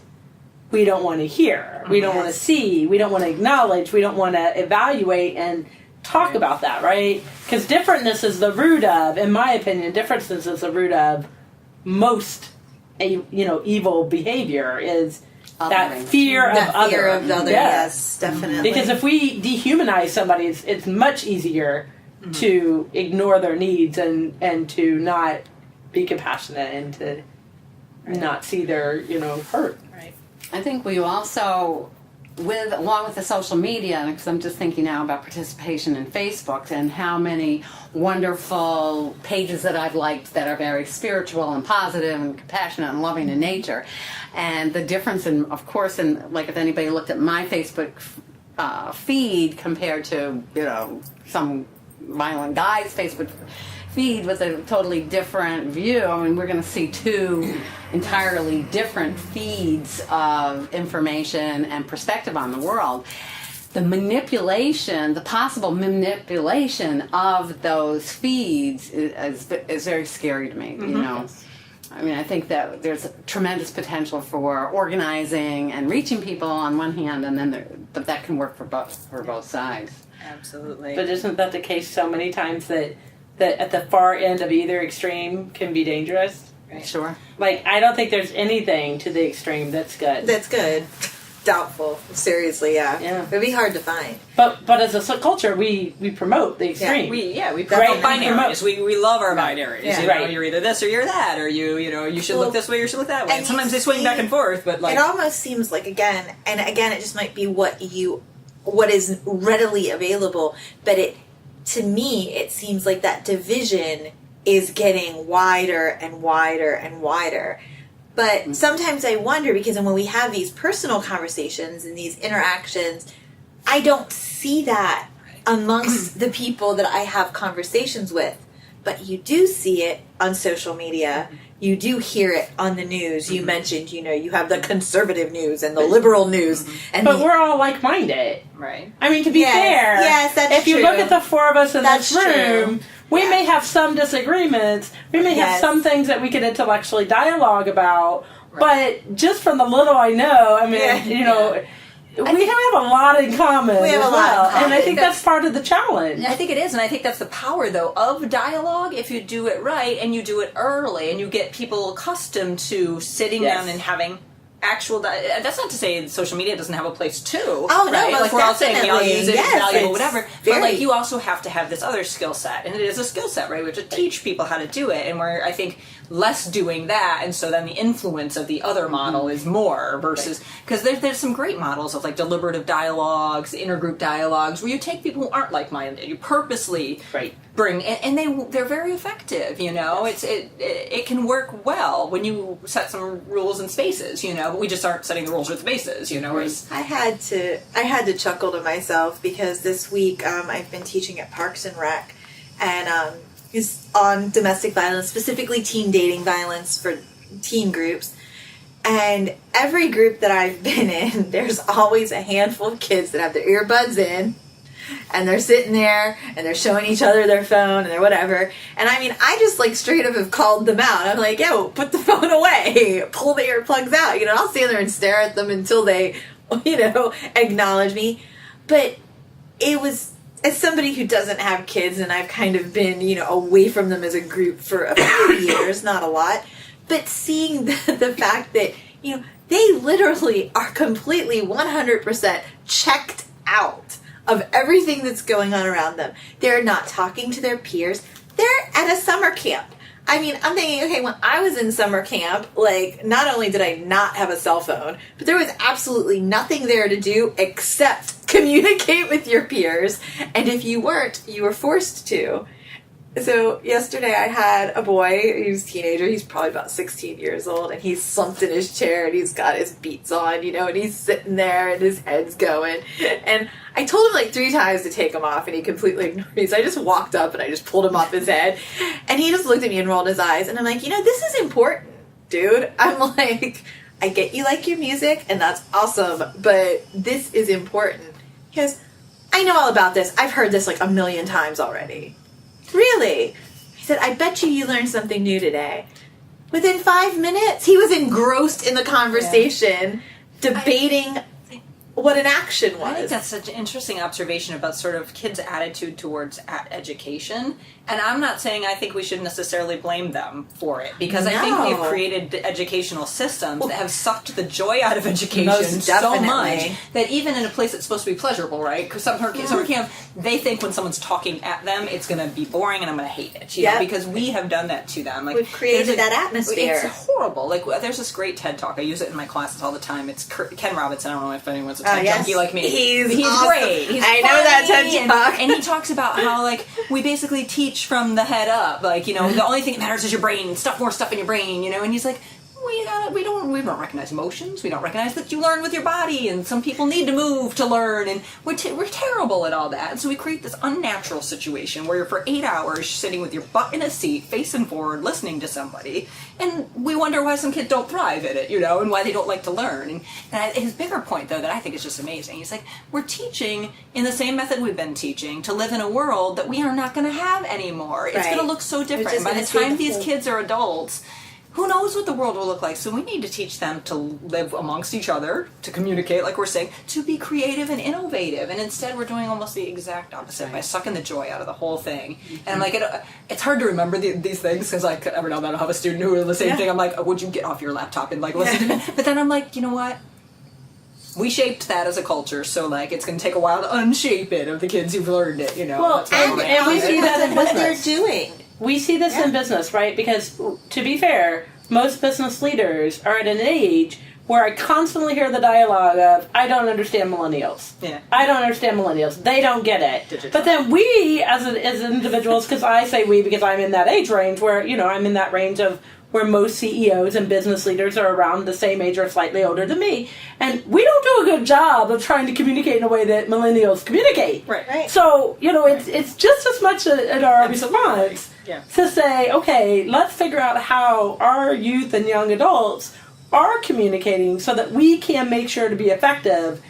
we don't want to hear, we don't want to see, we don't want to acknowledge, we don't want to evaluate and talk about that, right? Because differentness is the root of, in my opinion, differences is the root of most, evil behavior is that fear of other. Yes, definitely. Because if we dehumanize somebody, it's much easier to ignore their needs and to not be compassionate and to not see their, hurt. Right. I think we also, along with the social media, because I'm just thinking now about participation in Facebook and how many wonderful pages that I've liked that are very spiritual and positive and compassionate and loving in nature. And the difference in, of course, like if anybody looked at my Facebook feed compared to, some violent guy's Facebook feed with a totally different view. I mean, we're going to see two entirely different feeds of information and perspective on the world. The possible manipulation of those feeds is very scary to me, I mean, I think that there's tremendous potential for organizing and reaching people on one hand, and then but that can work for both sides. Absolutely. But isn't that the case so many times that at the far end of either extreme can be dangerous? Right. Sure. Like, I don't think there's anything to the extreme that's good. That's good. Doubtful. Seriously, yeah. It'd be hard to find. But as a culture, we promote the extreme. We promote binaries. We love our binaries. Yeah. You're either this or you're that, or you should look this way or you should look that way. And sometimes they swing back and forth, but it almost seems like again, it just might be what is readily available, but to me it seems like that division is getting wider and wider and wider. But sometimes I wonder, because when we have these personal conversations and these interactions, I don't see that amongst the people that I have conversations with. But you do see it on social media. You do hear it on the news. You mentioned, you have the conservative news and the liberal news. But we're all like-minded. Right. I mean, to be fair, that's if true. you look at the four of us in this room, true. we may have some disagreements. We may have some things that we can intellectually dialogue about. Right. But just from the little I know, I mean, we have a lot in common. We have a lot in common. And I think that's part of the challenge. I think it is, and I think that's the power, though, of dialogue, if you do it right and you do it early and you get people accustomed to sitting down and having actual that's not to say social media doesn't have a place too. Oh, no, right? Like we're all saying we all use it, it's valuable, whatever. Very... But like you also have to have this other skill set, and it is a skill set, right? We have to teach people how to do it, and where I think less doing that, and so then the influence of the other model is more versus, because there's some great models of like deliberative dialogues, intergroup dialogues, where you take people who aren't like-minded, you purposely bring, and they're very effective, you know. It can work well when you set some rules and spaces, you know, but we just aren't setting the rules or the spaces, you know. I had to chuckle to myself because this week I've been teaching at Parks and Rec, and it's on domestic violence, specifically teen dating violence for teen groups. And every group that I've been in, there's always a handful of kids that have their earbuds in, and they're sitting there, and they're showing each other their phone, and they're whatever. And I mean, I just, like, straight up have called them out. I'm like, yo, put the phone away. Pull the earplugs out. You know, I'll stand there and stare at them until they, you know, acknowledge me. But it was, as somebody who doesn't have kids, and I've kind of been, you know, away from them as a group for a few years, not a lot, but seeing the fact that, you know, they literally are completely 100% checked out of everything that's going on around them. They're not talking to their peers. They're at a summer camp. I mean, I'm thinking, okay, when I was in summer camp, like, not only did I not have a cell phone, but there was absolutely nothing there to do except communicate with your peers. And if you weren't, you were forced to. So yesterday I had a boy, he was a teenager, he's probably about 16 years old, and he's slumped in his chair and he's got his beats on, you know, and he's sitting there and his head's going. And I told him like 3 times to take them off, and he completely ignored me. So I just walked up and I just pulled him off his head, and he just looked at me and rolled his eyes. And I'm like, you know, this is important, dude. I'm like, I get you like your music, and that's awesome, but this is important. He goes, I know all about this. I've heard this like a million times already. Really? He said, I bet you learned something new today. Within 5 minutes, he was engrossed in the conversation, debating what an action was. I think that's such an interesting observation about sort of kids' attitude towards education. And I'm not saying I think we should necessarily blame them for it, because I think we've created educational systems that have sucked the joy out of education so much that even in a place that's supposed to be pleasurable, right? Because summer camp, they think when someone's talking at them, it's going to be boring and I'm going to hate it. You know, because we have done that to them. Like, we've created that atmosphere. It's horrible. Like, there's this great TED Talk. I use it in my classes all the time. It's Ken Robinson. I don't know if anyone's a TED junkie like me. He's awesome. Great. He's I know that TED Talk. And he talks about how, like, we basically teach from the head up. Like, you know, the only thing that matters is your brain. More stuff in your brain, you know. And he's like, we don't recognize emotions. We don't recognize that you learn with your body, and some people need to move to learn, and we're terrible at all that. And so we create this unnatural situation where you're for 8 hours sitting with your butt in a seat, facing forward, listening to somebody, and we wonder why some kids don't thrive at it, you know, and why they don't like to learn. And his bigger point, though, that I think is just amazing, he's like, we're teaching in the same method we've been teaching to live in a world that we are not going to have anymore. It's going to look so different. By the time these kids are adults, who knows what the world will look like? So we need to teach them to live amongst each other, to communicate, like we're saying, to be creative and innovative. And instead, we're doing almost the exact opposite by sucking the joy out of the whole thing. And I'm like, it's hard to remember these things, because like every now and then I'll have a student who will the same thing. I'm like, would you get off your laptop and like listen to me? But then I'm like, you know what? We shaped that as a culture, so like it's going to take a while to unshape it of the kids who've learned it. You know, well, and we see that in what business. they're doing. We see this in business, right? Because, to be fair, most business leaders are at an age where I constantly hear the dialogue of, I don't understand millennials. Yeah. I don't understand millennials. They don't get it. But then we, as individuals, because I say we because I'm in that age range where, you know, I'm in that range of where most CEOs and business leaders are around the same age or slightly older than me. And we don't do a good job of trying to communicate in a way that millennials communicate. Right. So, you know, it's just as much at our response to say, okay, let's figure out how our youth and young adults are communicating so that we can make sure to be effective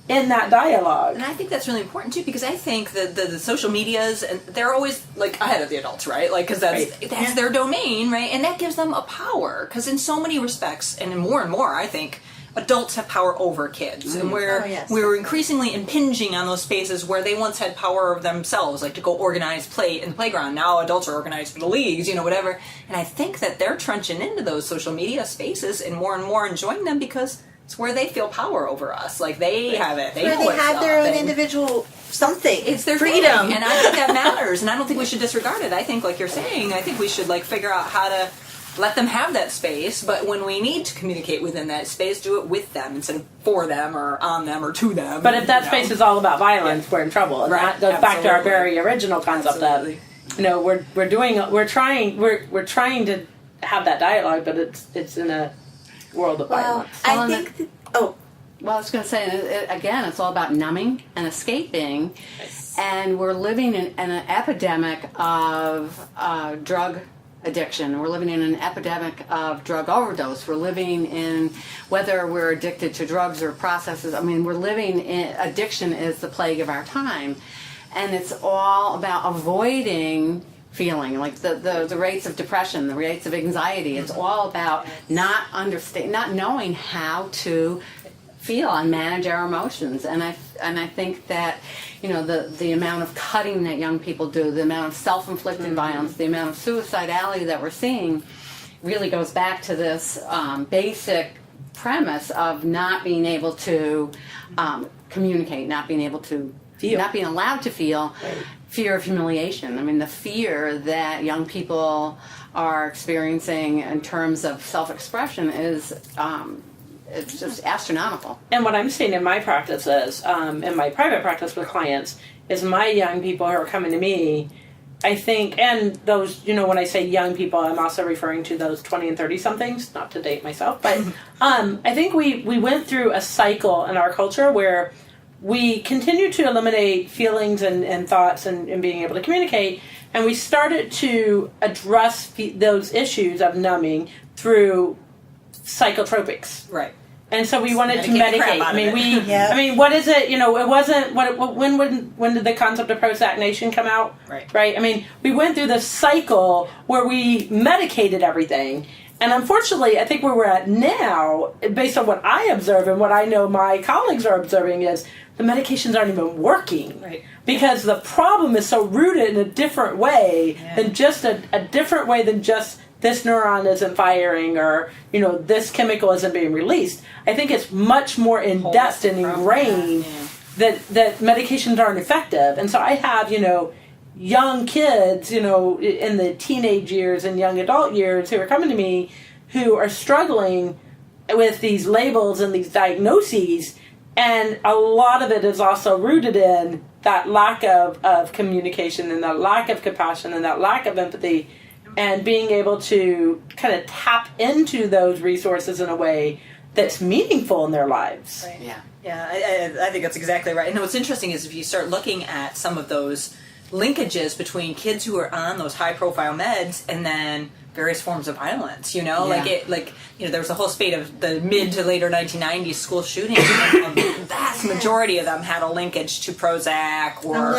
in that dialogue. And I think that's really important too, because I think that the social medias, and they're always like ahead of the adults, right? Like, because that's their domain, right? And that gives them a power, because in so many respects, and more, I think adults have power over kids, and we're increasingly impinging on those spaces where they once had power of themselves, like to go organize play in the playground. Now adults are organized for the leagues, you know, whatever. And I think that they're trenching into those social media spaces and more enjoying them, because it's where they feel power over us. Like, they have it. They have their own individual something. It's their freedom. And I think that matters. And I don't think we should disregard it. I think, like you're saying, I think we should, like, figure out how to let them have that space, but when we need to communicate within that space, do it with them instead of for them or on them or to them. But if that space is all about violence, we're in trouble. And that goes back to our very original concept of, we're trying to have that dialogue, but it's in a world of violence. I think Well, I was going to say, again, it's all about numbing and escaping. And we're living in an epidemic of drug addiction. We're living in an epidemic of drug overdose. We're living in, whether we're addicted to drugs or processes, we're living in, addiction is the plague of our time. And it's all about avoiding feeling, like the rates of depression, the rates of anxiety. It's all about not knowing how to feel and manage our emotions. And I think that, the amount of cutting that young people do, the amount of self-inflicted violence, the amount of suicidality that we're seeing really goes back to this basic premise of not being able to communicate, not being able to feel, not being allowed to feel. Right. Fear of humiliation. The fear that young people are experiencing in terms of self-expression is it's just astronomical. And what I'm seeing in my practices, in my private practice with clients, is my young people who are coming to me, I think, and those, when I say young people, I'm also referring to those 20 and 30-somethings, not to date myself, but I think we went through a cycle in our culture where we continued to eliminate feelings and thoughts and being able to communicate, and we started to address those issues of numbing through psychotropics. Right. And so we wanted to medicate. What is it? It wasn't. When did the concept of Prozac Nation come out? Right. We went through the cycle where we medicated everything. And unfortunately, I think where we're at now, based on what I observe and what I know my colleagues are observing, is the medications aren't even working. Right. Because the problem is so rooted in a different way than just a different way than just this neuron isn't firing or, this chemical isn't being released. I think it's much more in depth and ingrained that medications aren't effective. And so I have, young kids, in the teenage years and young adult years who are coming to me who are struggling with these labels and these diagnoses. And a lot of it is also rooted in that lack of communication and that lack of compassion and that lack of empathy, and being able to kind of tap into those resources in a way that's meaningful in their lives. Right. Yeah, I think that's exactly right. And what's interesting is if you start looking at some of those linkages between kids who are on those high-profile meds and then various forms of violence, there was a whole spate of the mid to later 1990s school shootings, and the vast majority of them had a linkage to Prozac or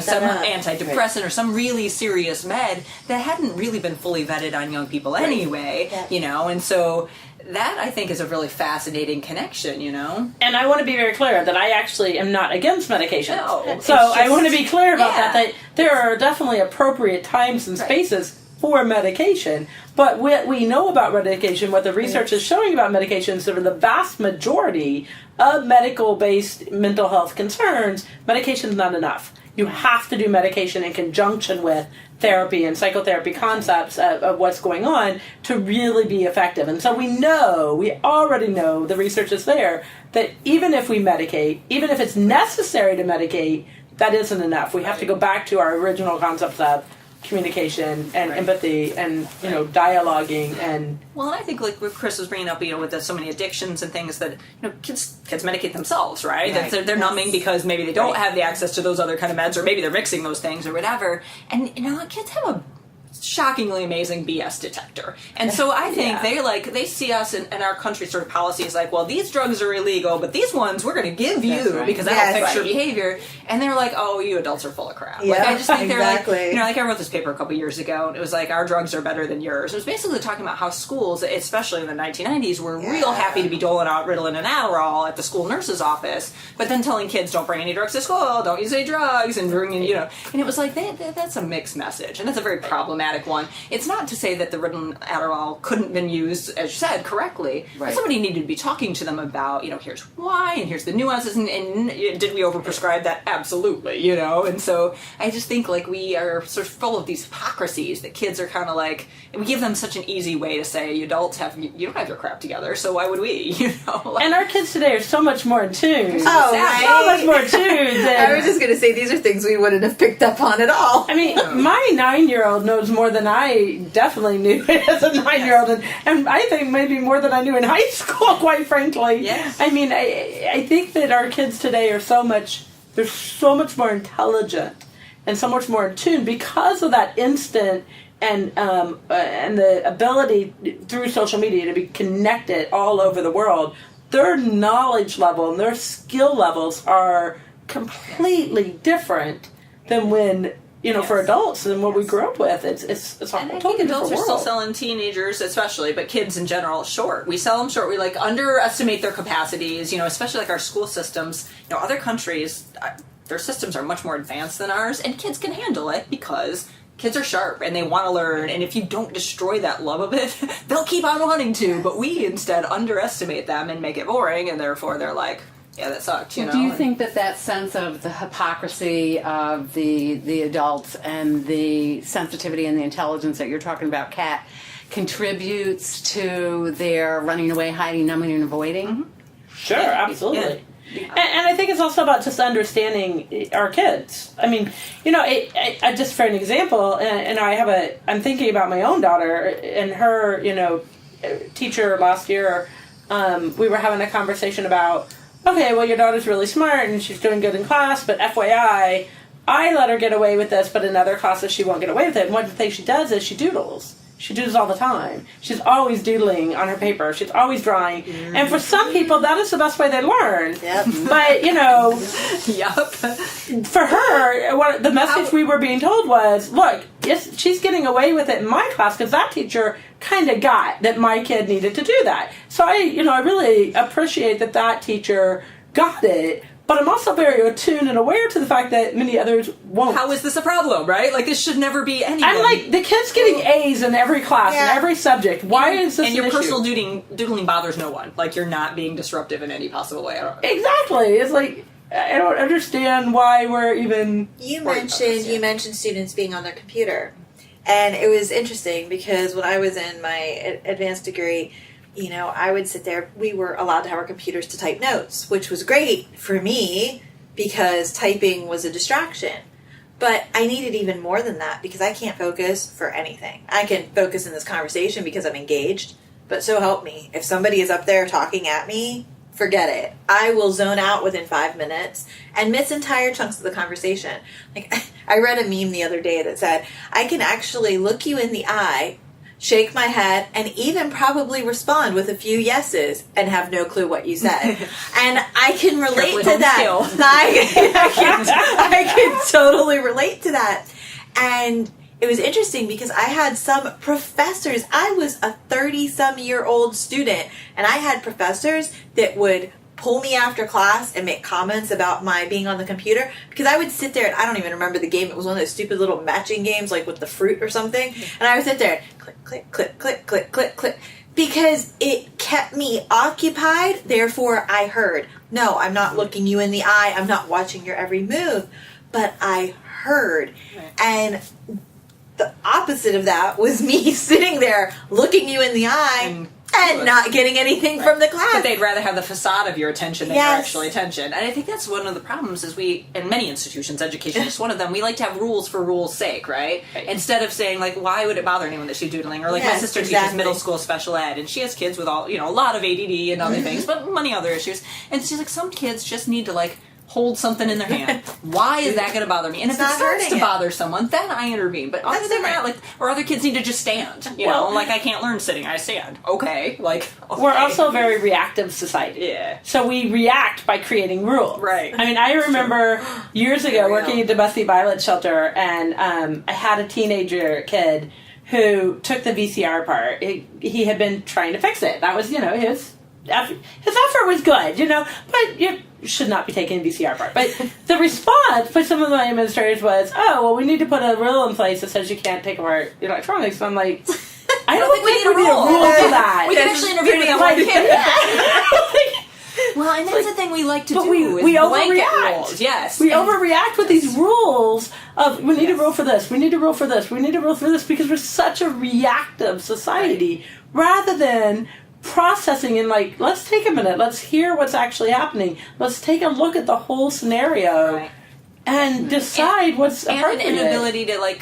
some antidepressant or some really serious med that hadn't really been fully vetted on young people anyway, and so that I think is a really fascinating connection, And I want to be very clear that I actually am not against medication. No, so I want to be clear about that there are definitely appropriate times and spaces for medication. But what we know about medication, what the research is showing about medications, that are the vast majority of medical-based mental health concerns, medication is not enough. You have to do medication in conjunction with therapy and psychotherapy concepts of what's going on to really be effective. And so we already know, the research is there, that even if we medicate, even if it's necessary to medicate, that isn't enough. We have to go back to our original concepts of communication and empathy and dialoguing and and I think like what Kris was bringing up, with so many addictions and things that kids medicate themselves, right? They're numbing because maybe they don't have the access to those other kind of meds, or maybe they're mixing those things or whatever. And kids have a shockingly amazing BS detector, and so I think they see us in our country sort of policies like, well, these drugs are illegal, but these ones we're going to give you because that'll fix your behavior, and they're like, oh, you adults are full of crap. I just think they're like, I wrote this paper a couple years ago, and it was like, our drugs are better than yours. It was basically talking about how schools, especially in the 1990s, were real happy to be doling out Ritalin and Adderall at the school nurse's office, but then telling kids, don't bring any drugs to school, don't use any drugs, and bringing and it was like that's a mixed message, and that's a very problematic problematic one. It's not to say that the Ritalin Adderall couldn't have been used, as you said, correctly. Right. But somebody needed to be talking to them about, here's why, and here's the nuances, and did we overprescribe that? Absolutely, And so I just think, like, we are sort of full of these hypocrisies that kids are kind of like, and we give them such an easy way to say, you adults you don't have your crap together, so why would we, And our kids today are so much more in tune. Oh, So much more in tune than... I was just going to say, these are things we wouldn't have picked up on at all. I mean, my 9-year-old knows more than I definitely knew as a 9-year-old, and I think maybe more than I knew in high school, quite frankly. Yes. I mean, I think that our kids today are they're so much more intelligent and so much more in tune because of that instant and the ability through social media to be connected all over the world. Their knowledge level and their skill levels are completely different than when for adults than what we grew up with. It's a And I totally think adults are different still world. selling teenagers, especially, but kids in general, short. We sell them short. We underestimate their capacities. Especially like our school systems. Other countries, their systems are much more advanced than ours, and kids can handle it because kids are sharp and they want to learn. And if you don't destroy that love of it, they'll keep on wanting to. But we instead underestimate them and make it boring, and therefore they're like, yeah, that sucked, Do you think that sense of the hypocrisy of the adults and the sensitivity and the intelligence that you're talking about, Kat, contributes to their running away, hiding, numbing, and avoiding? Mm-hmm. Sure, absolutely. Yeah. And I think it's also about just understanding our kids. I mean, I just for an example, and I'm thinking about my own daughter and her, teacher last year. We were having a conversation about, okay, well, your daughter's really smart and she's doing good in class, but FYI, I let her get away with this, but in other classes she won't get away with it. And one of the things she does is she doodles. She doodles all the time. She's always doodling on her paper. She's always drawing. Mm-hmm. And for some people, that is the best way they learn. Yep. But, Yup. for her, the message we were being told was, look, yes, she's getting away with it in my class because that teacher kind of got that my kid needed to do that. So I really appreciate that teacher got it. But I'm also very attuned and aware to the fact that many others won't. How is this a problem, right? Like, this should never be anyone. I'm like, the kid's getting A's in every class, in every subject. Why is this And your an issue? personal doodling bothers no one. Like, you're not being disruptive in any possible way. Exactly. It's like, I don't understand why we're even... You mentioned students being on their computer. And it was interesting because when I was in my advanced degree, I would sit there. We were allowed to have our computers to type notes, which was great for me because typing was a distraction. But I needed even more than that because I can't focus for anything. I can focus in this conversation because I'm engaged, but so help me. If somebody is up there talking at me, forget it. I will zone out within 5 minutes and miss entire chunks of the conversation. Like, I read a meme the other day that said, I can actually look you in the eye, shake my head, and even probably respond with a few yeses and have no clue what you said. And I can relate to that. I can totally relate to that. And it was interesting because I had some professors. I was a 30-some-year-old student, and I had professors that would pull me after class and make comments about my being on the computer because I would sit there and I don't even remember the game. It was one of those stupid little matching games like with the fruit or something. And I would sit there and click, click, click, click, click, click because it kept me occupied. Therefore, I heard. No, I'm not looking you in the eye. I'm not watching your every move. But I heard. Right. And the opposite of that was me sitting there looking you in the eye and not getting anything from the class. But they'd rather have the facade of your attention than your actual attention. And I think that's one of the problems is in many institutions, education is one of them, we like to have rules for rules' sake, right? Instead of saying, like, why would it bother anyone that she's doodling? Or like my sister teaches middle school special ed, and she has kids with all, a lot of ADD and other things, but many other issues. And she's like, some kids just need to, like, hold something in their hand. Why is that going to bother me? And if it starts to bother someone, then I intervene. But other than that, like, or other kids need to just stand. You know, like I can't learn sitting, I stand. Okay, like we're also a very reactive society. Yeah. So we react by creating rules. Right. I mean, I remember years ago working at Domestic Violence Shelter, and I had a teenager kid who took the VCR apart. He had been trying to fix it. That was, his his effort was good, but you should not be taking VCR part. But the response by some of my administrators was, oh, well, we need to put a rule in place that says you can't take apart electronics. So I'm like, I don't think we need a rule for that. We can actually interview the one kid. Well, and that's the thing we like to do. We overreact. Rules. Yes, we overreact with these rules of we need a rule for this, we need a rule for this, we need a rule for this, because we're such a reactive society, rather than processing and let's take a minute, let's hear what's actually happening, let's take a look at the whole scenario and decide what's appropriate. And an inability to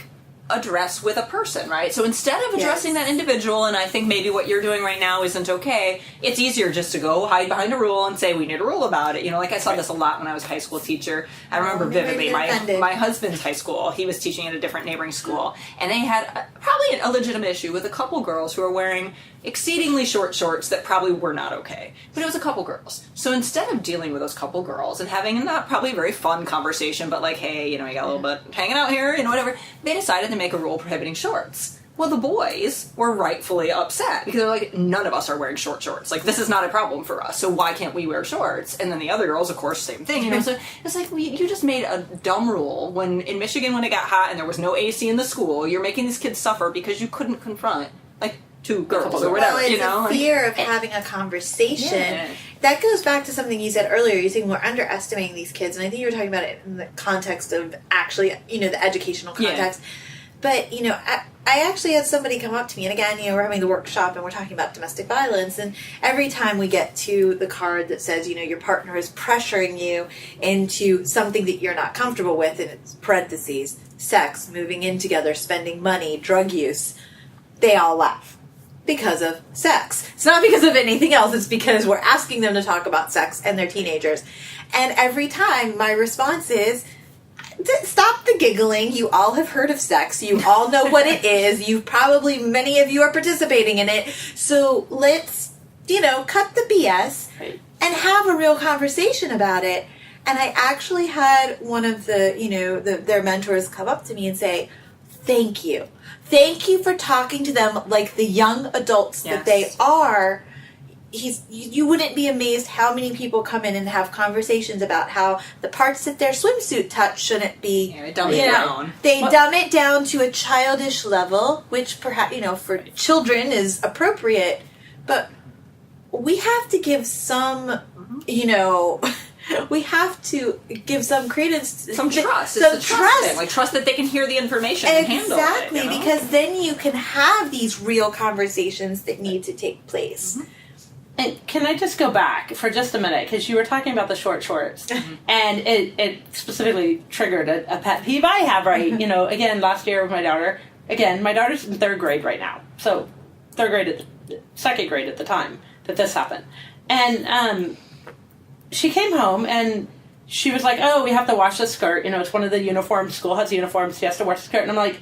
address with a person, right? So instead of addressing that individual, and I think maybe what you're doing right now isn't okay, it's easier just to go hide behind a rule and say we need a rule about it. I saw this a lot when I was a high school teacher. I remember vividly my husband's high school, he was teaching at a different neighboring school, and they had probably a legitimate issue with a couple girls who were wearing exceedingly short shorts that probably were not okay. But it was a couple girls. So instead of dealing with those couple girls and having a not probably very fun conversation, but hey, you got a little bit hanging out here, whatever, they decided to make a rule prohibiting shorts. Well, the boys were rightfully upset because they're none of us are wearing short shorts. This is not a problem for us, so why can't we wear shorts? And then the other girls, of course, same thing. So it's you just made a dumb rule when in Michigan, when it got hot and there was no AC in the school, you're making these kids suffer because you couldn't confront, two girls or whatever, it's a fear of having a conversation. Yeah. That goes back to something you said earlier. You saying we're underestimating these kids, and I think you were talking about it in the context of actually, the educational context. Yeah. But, I actually had somebody come up to me, and again, we're having the workshop, and we're talking about domestic violence, and every time we get to the card that says, your partner is pressuring you into something that you're not comfortable with, and it's parentheses, sex, moving in together, spending money, drug use, they all laugh. Because of sex. It's not because of anything else. It's because we're asking them to talk about sex and they're teenagers. And every time my response is, stop the giggling. You all have heard of sex. You all know what it is. Many of you are participating in it. So let's, cut the BS and have a real conversation about it. And I actually had one of their mentors come up to me and say, thank you. Thank you for talking to them like the young adults that they are. You wouldn't be amazed how many people come in and have conversations about how the parts that their swimsuit touch shouldn't be. Yeah, they dumb it down. They dumb it down to a childish level, which perhaps, for children is appropriate. But we have to give some, we have to give some credence, some trust. Some it's a trust thing. Trust that they can hear the information and handle it. Exactly, because then you can have these real conversations that need to take place. Mm-hmm. And can I just go back for just a minute, because you were talking about the short shorts, and it specifically triggered a pet peeve I have. Again, last year with my daughter. Again, my daughter's in third grade right now, so second grade at the time that this happened, and she came home and she was like, oh, we have to wash the skirt. It's one of the uniforms. School has uniforms. She has to wash the skirt. And I'm like,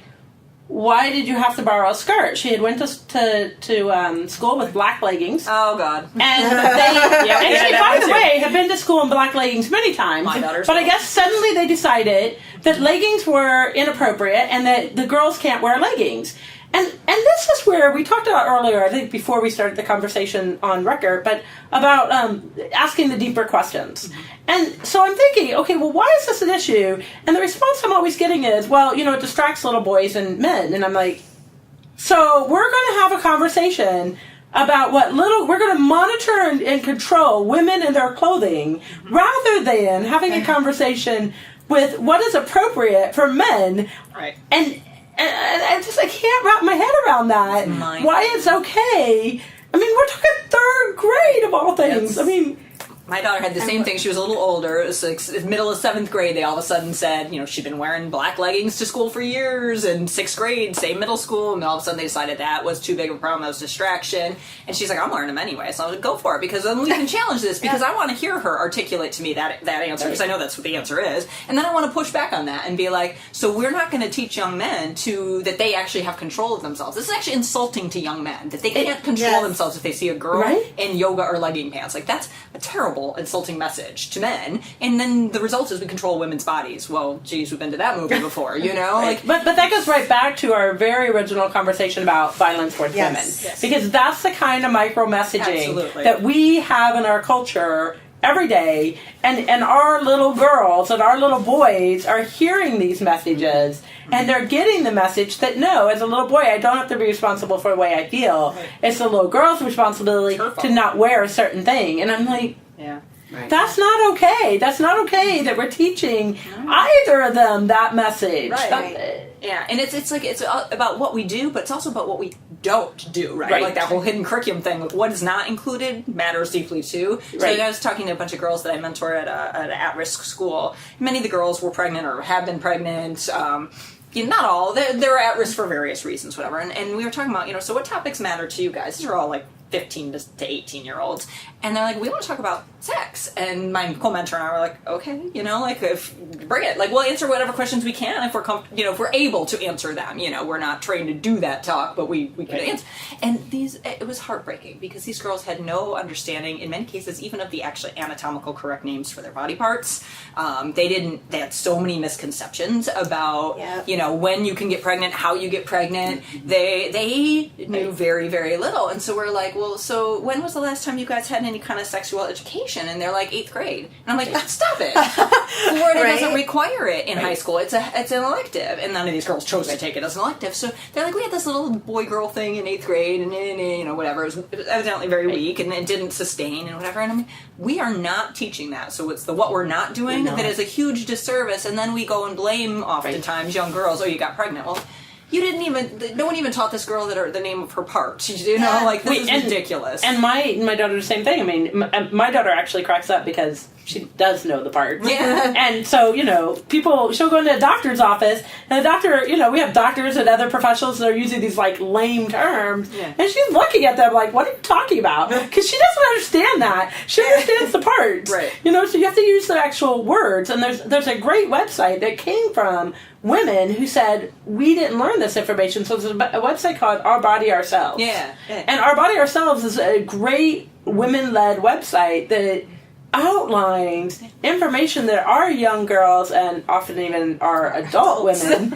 why did you have to borrow a skirt? She had went to school with black leggings. Oh, God. And she, by the way, had been to school in black leggings many times. My daughter's but I guess suddenly they decided that leggings were inappropriate and that the girls can't wear leggings. And this is where we talked about earlier, I think before we started the conversation on record, but about asking the deeper questions. Mm-hmm. And so I'm thinking, okay, well, why is this an issue? And the response I'm always getting is, well, it distracts little boys and men. And I'm like, so we're going to have a conversation about we're going to monitor and control women and their clothing, rather than having a conversation with what is appropriate for men. Right. And I can't wrap my head around that. Why it's okay. We're talking third grade of all things. My daughter had the same thing. She was a little older. It was middle of 7th grade. They all of a sudden said, she'd been wearing black leggings to school for years. And 6th grade, same middle school. And all of a sudden they decided that was too big of a problem. That was distraction. And she's like, I'm wearing them anyway. So I was like, go for it. Because then we can challenge this. Because I want to hear her articulate to me that answer. Because I know that's what the answer is. And then I want to push back on that and be like, so we're not going to teach young men that they actually have control of themselves. This is actually insulting to young men. That they can't control themselves if they see a girl in yoga or legging pants. That's a terrible horrible, insulting message to men, and then the result is we control women's bodies. Well, geez, we've been to that movie before, you know? Right. But that goes right back to our very original conversation about violence towards women. Yes. Because that's the kind of micro-messaging that we have in our culture every day, and our little girls and our little boys are hearing these messages, and they're getting the message that, no, as a little boy, I don't have to be responsible for the way I feel. Right. It's the little girl's responsibility to not wear a certain thing. And I'm like, that's not okay. That's not okay that we're teaching either of them that message. Right. Yeah, and it's like it's about what we do, but it's also about what we don't do, right? Like that whole hidden curriculum thing. Like what is not included matters deeply too. So I was talking to a bunch of girls that I mentor at an at-risk school. Many of the girls were pregnant or have been pregnant. Not all. They're at risk for various reasons, whatever. And we were talking about, so what topics matter to you guys? These are all like 15 to 18-year-olds. And they're like, we want to talk about sex. And my co-mentor and I were like, okay, if bring it. Like, we'll answer whatever questions we can if we're if we're able to answer them. We're not trained to do that talk, but we can answer. And it was heartbreaking because these girls had no understanding, in many cases, even of the actually anatomical correct names for their body parts. They had so many misconceptions about, when you can get pregnant, how you get pregnant. They knew very, very little. And so we're like, well, so when was the last time you guys had any kind of sexual education? And they're like, 8th grade. And I'm like, stop it. Florida doesn't require it in high school. It's an elective. And none of these girls chose to take it as an elective. So they're like, we had this little boy-girl thing in 8th grade and whatever. It was evidently very weak and it didn't sustain and whatever. And I mean, we are not teaching that. So it's the what we're not doing that is a huge disservice. And then we go and blame oftentimes young girls, oh, you got pregnant. Well, no one even taught this girl the name of her parts. This is ridiculous. And my daughter, the same thing. I mean, my daughter actually cracks up because she does know the parts. Yeah. And so, she'll go into a doctor's office, and the doctor, we have doctors and other professionals that are using these, lame terms, and she's looking at them like, what are you talking about? Because she doesn't understand that. She understands the parts. Right. So you have to use the actual words, and there's a great website that came from women who said, we didn't learn this information, so there's a website called Our Body Ourselves. Yeah. And Our Body Ourselves is a great women-led website that outlines information that our young girls and often even our adult women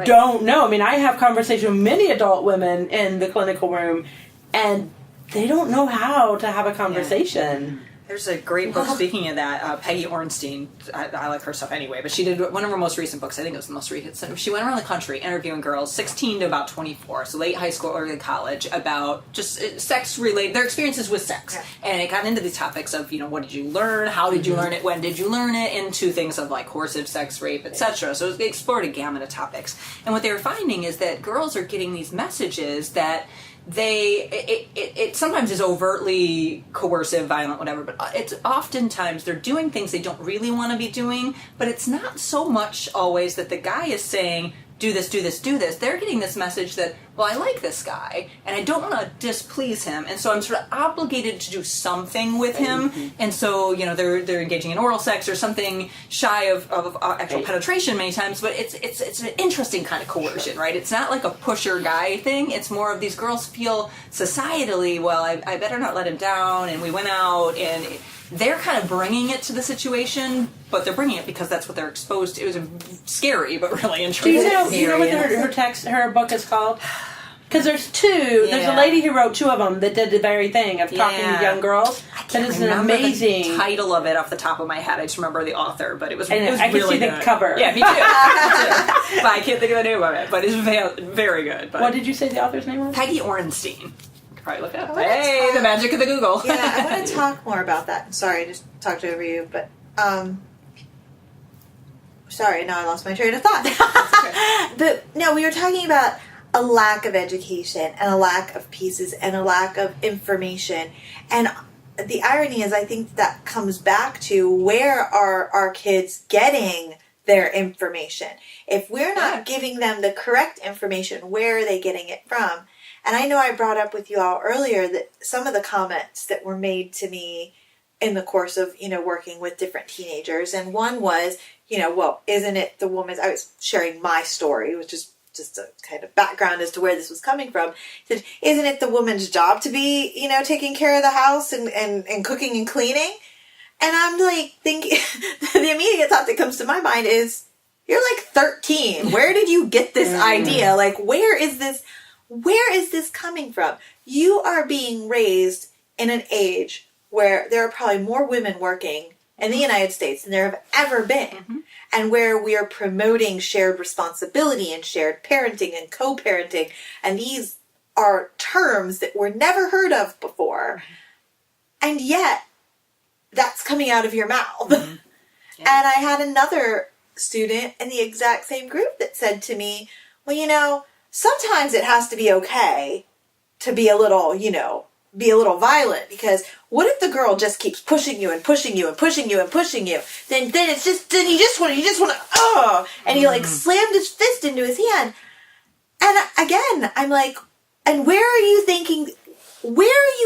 don't know. I mean, I have conversations with many adult women in the clinical room, and they don't know how to have a conversation. There's a great book, speaking of that, Peggy Orenstein, I like her stuff anyway, but she did one of her most recent books, I think it was the most recent, she went around the country interviewing girls 16 to about 24, so late high school, early college, about just sex-related, their experiences with sex. And it got into these topics of, what did you learn, how did you learn it, when did you learn it, into things of coercive sex, rape, etc. So it explored a gamut of topics. And what they were finding is that girls are getting these messages that it sometimes is overtly coercive, violent, whatever, but it's oftentimes they're doing things they don't really want to be doing, but it's not so much always that the guy is saying, do this, do this, do this. They're getting this message that, well, I like this guy, and I don't want to displease him, and so I'm sort of obligated to do something with him, and so, they're engaging in oral sex or something shy of actual penetration many times, but it's an interesting kind of coercion, right? It's not like a pusher guy thing. It's more of these girls feel societally, well, I better not let him down, and we went out, and they're kind of bringing it to the situation, but they're bringing it because that's what they're exposed to. It was scary, but really interesting. Do you know what her book is called? Because there's two. There's a lady who wrote two of them that did the very thing of talking to young girls. That is an amazing the title of it off the top of my head. I just remember the author, but it was I really can see good. the cover. Yeah, me too. But I can't think of the name of it. But it's very good. But what did you say the author's name was? Peggy Orenstein. Probably look it up. Hey, the magic of the Google. Yeah, I want to talk more about that. Sorry, I just talked over you, but sorry, now I lost my train of thought. But no, we were talking about a lack of education and a lack of pieces and a lack of information. And the irony is, I think that comes back to where are our kids getting their information? If we're not giving them the correct information, where are they getting it from? And I know I brought up with you all earlier that some of the comments that were made to me in the course of, working with different teenagers. And one was, well, isn't it the woman's, I was sharing my story, which is just a kind of background as to where this was coming from. He said, isn't it the woman's job to be, taking care of the house and cooking and cleaning? And I'm like thinking, the immediate thought that comes to my mind is, you're like 13. Where did you get this idea? Like, where is this coming from? You are being raised in an age where there are probably more women working in the United States than there have ever been. And where we are promoting shared responsibility and shared parenting and co-parenting. And these are terms that were never heard of before. And yet, that's coming out of your mouth. Yeah. And I had another student in the exact same group that said to me, well, sometimes it has to be okay to be a little, be a little violent, because what if the girl just keeps pushing you and pushing you and pushing you and pushing you? Then it's just, then you just want to, and he like slammed his fist into his hand. And again, I'm like, and where are you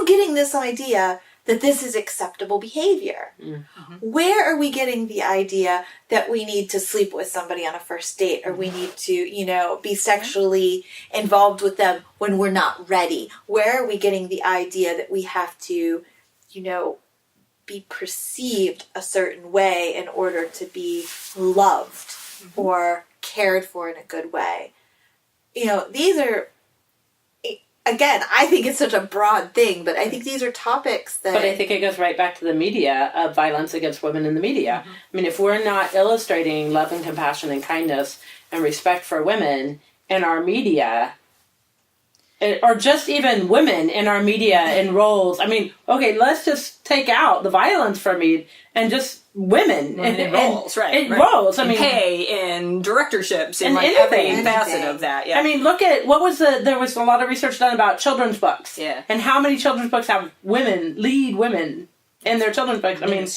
getting this idea that this is acceptable behavior? Where are we getting the idea that we need to sleep with somebody on a first date, or we need to, be sexually involved with them when we're not ready? Where are we getting the idea that we have to, be perceived a certain way in order to be loved or cared for in a good way? These are, again, I think it's such a broad thing, but I think these are topics that... But I think it goes right back to the media, of violence against women in the media. I mean, if we're not illustrating love and compassion and kindness and respect for women in our media, or just even women in our media in roles, I mean, okay, let's just take out the violence from me and just women in roles, right? In roles, I mean, pay, in directorships, in like every facet of that. Yeah. I mean, look at there was a lot of research done about children's books. Yeah. And how many children's books have lead women in their children's books? I mean,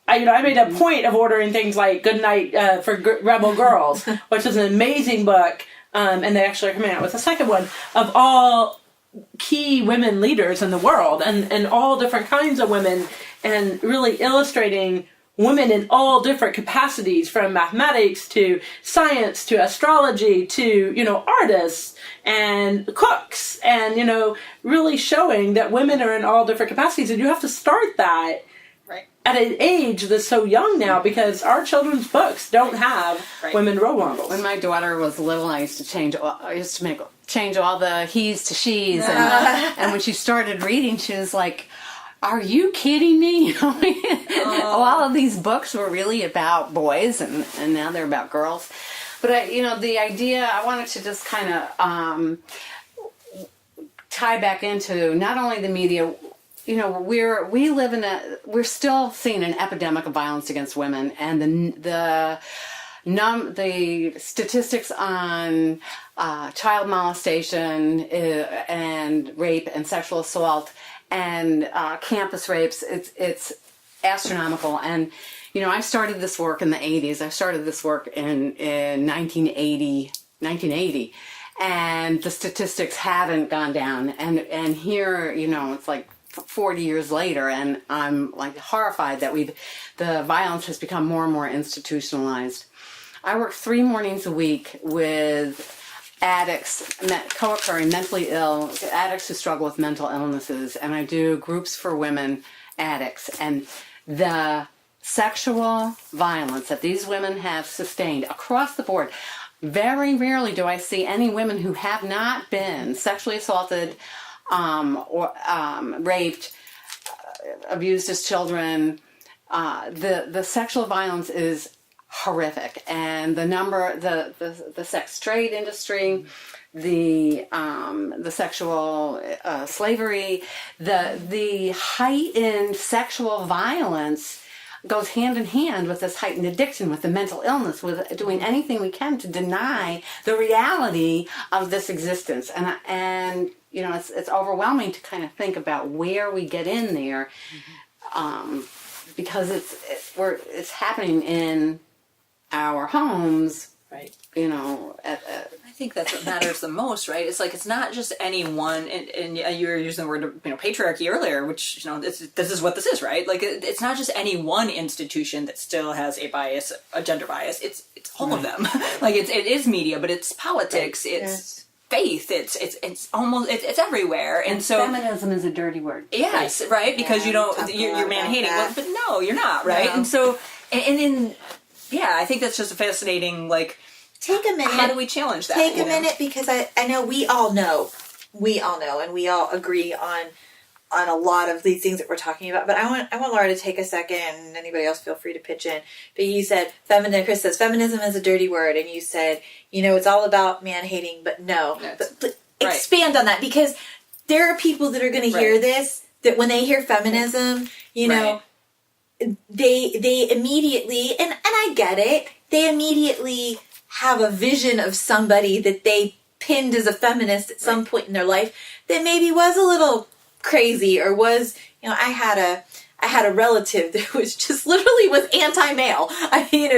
I made a point of ordering things like Good Night for Rebel Girls, which is an amazing book. And they actually are coming out with a second one of all key women leaders in the world, and all different kinds of women, and really illustrating women in all different capacities, from mathematics to science to astrology to, artists and cooks, and, really showing that women are in all different capacities. And you have to start that at an age that's so young now, because our children's books don't have women role models. When my daughter was little, I used to change all the he's to she's, and when she started reading, she was like, "Are you kidding me?" All of these books were really about boys, and now they're about girls. But the idea, I wanted to just kind of tie back into not only the media. We're still seeing an epidemic of violence against women, and the statistics on child molestation and rape and sexual assault and campus rapes, it's astronomical. And I started this work in the 80s. I started this work in 1980, and the statistics haven't gone down. And here, it's like 40 years later, and I'm like horrified that the violence has become more and more institutionalized. I work 3 mornings a week with addicts, co-occurring mentally ill, addicts who struggle with mental illnesses, and I do groups for women addicts. And the sexual violence that these women have sustained across the board, very rarely do I see any women who have not been sexually assaulted, or raped, abused as children. The sexual violence is horrific, and the sex trade industry, the sexual slavery, the heightened sexual violence goes hand in hand with this heightened addiction, with the mental illness, with doing anything we can to deny the reality of this existence. And it's overwhelming to kind of think about where we get in there, because it's happening in our homes, right? I think that's what matters the most, right? It's like, it's not just any one, and you were using the word, patriarchy earlier, which, this is what this is, right? Like, it's not just any one institution that still has a gender bias. It's all of them. Like, it is media, but it's politics, it's faith. It's almost it's everywhere, and so feminism is a dirty word. Yes, right, because you don't you're man hating, but no, you're not, right? No. And so and then I think that's just a fascinating take a minute. How do we challenge that? Take a minute, because I know we all know, and we all agree on a lot of these things that we're talking about. But I want Laura to take a second, and anybody else feel free to pitch in. But you said Chris says feminism is a dirty word, and you said it's all about man hating, but no. But expand on that, because there are people that are going to hear this, that when they hear feminism, they immediately, and I get it, they immediately have a vision of somebody that they pinned as a feminist at some point in their life that maybe was a little crazy, or was, I had a relative that was just literally was anti-male.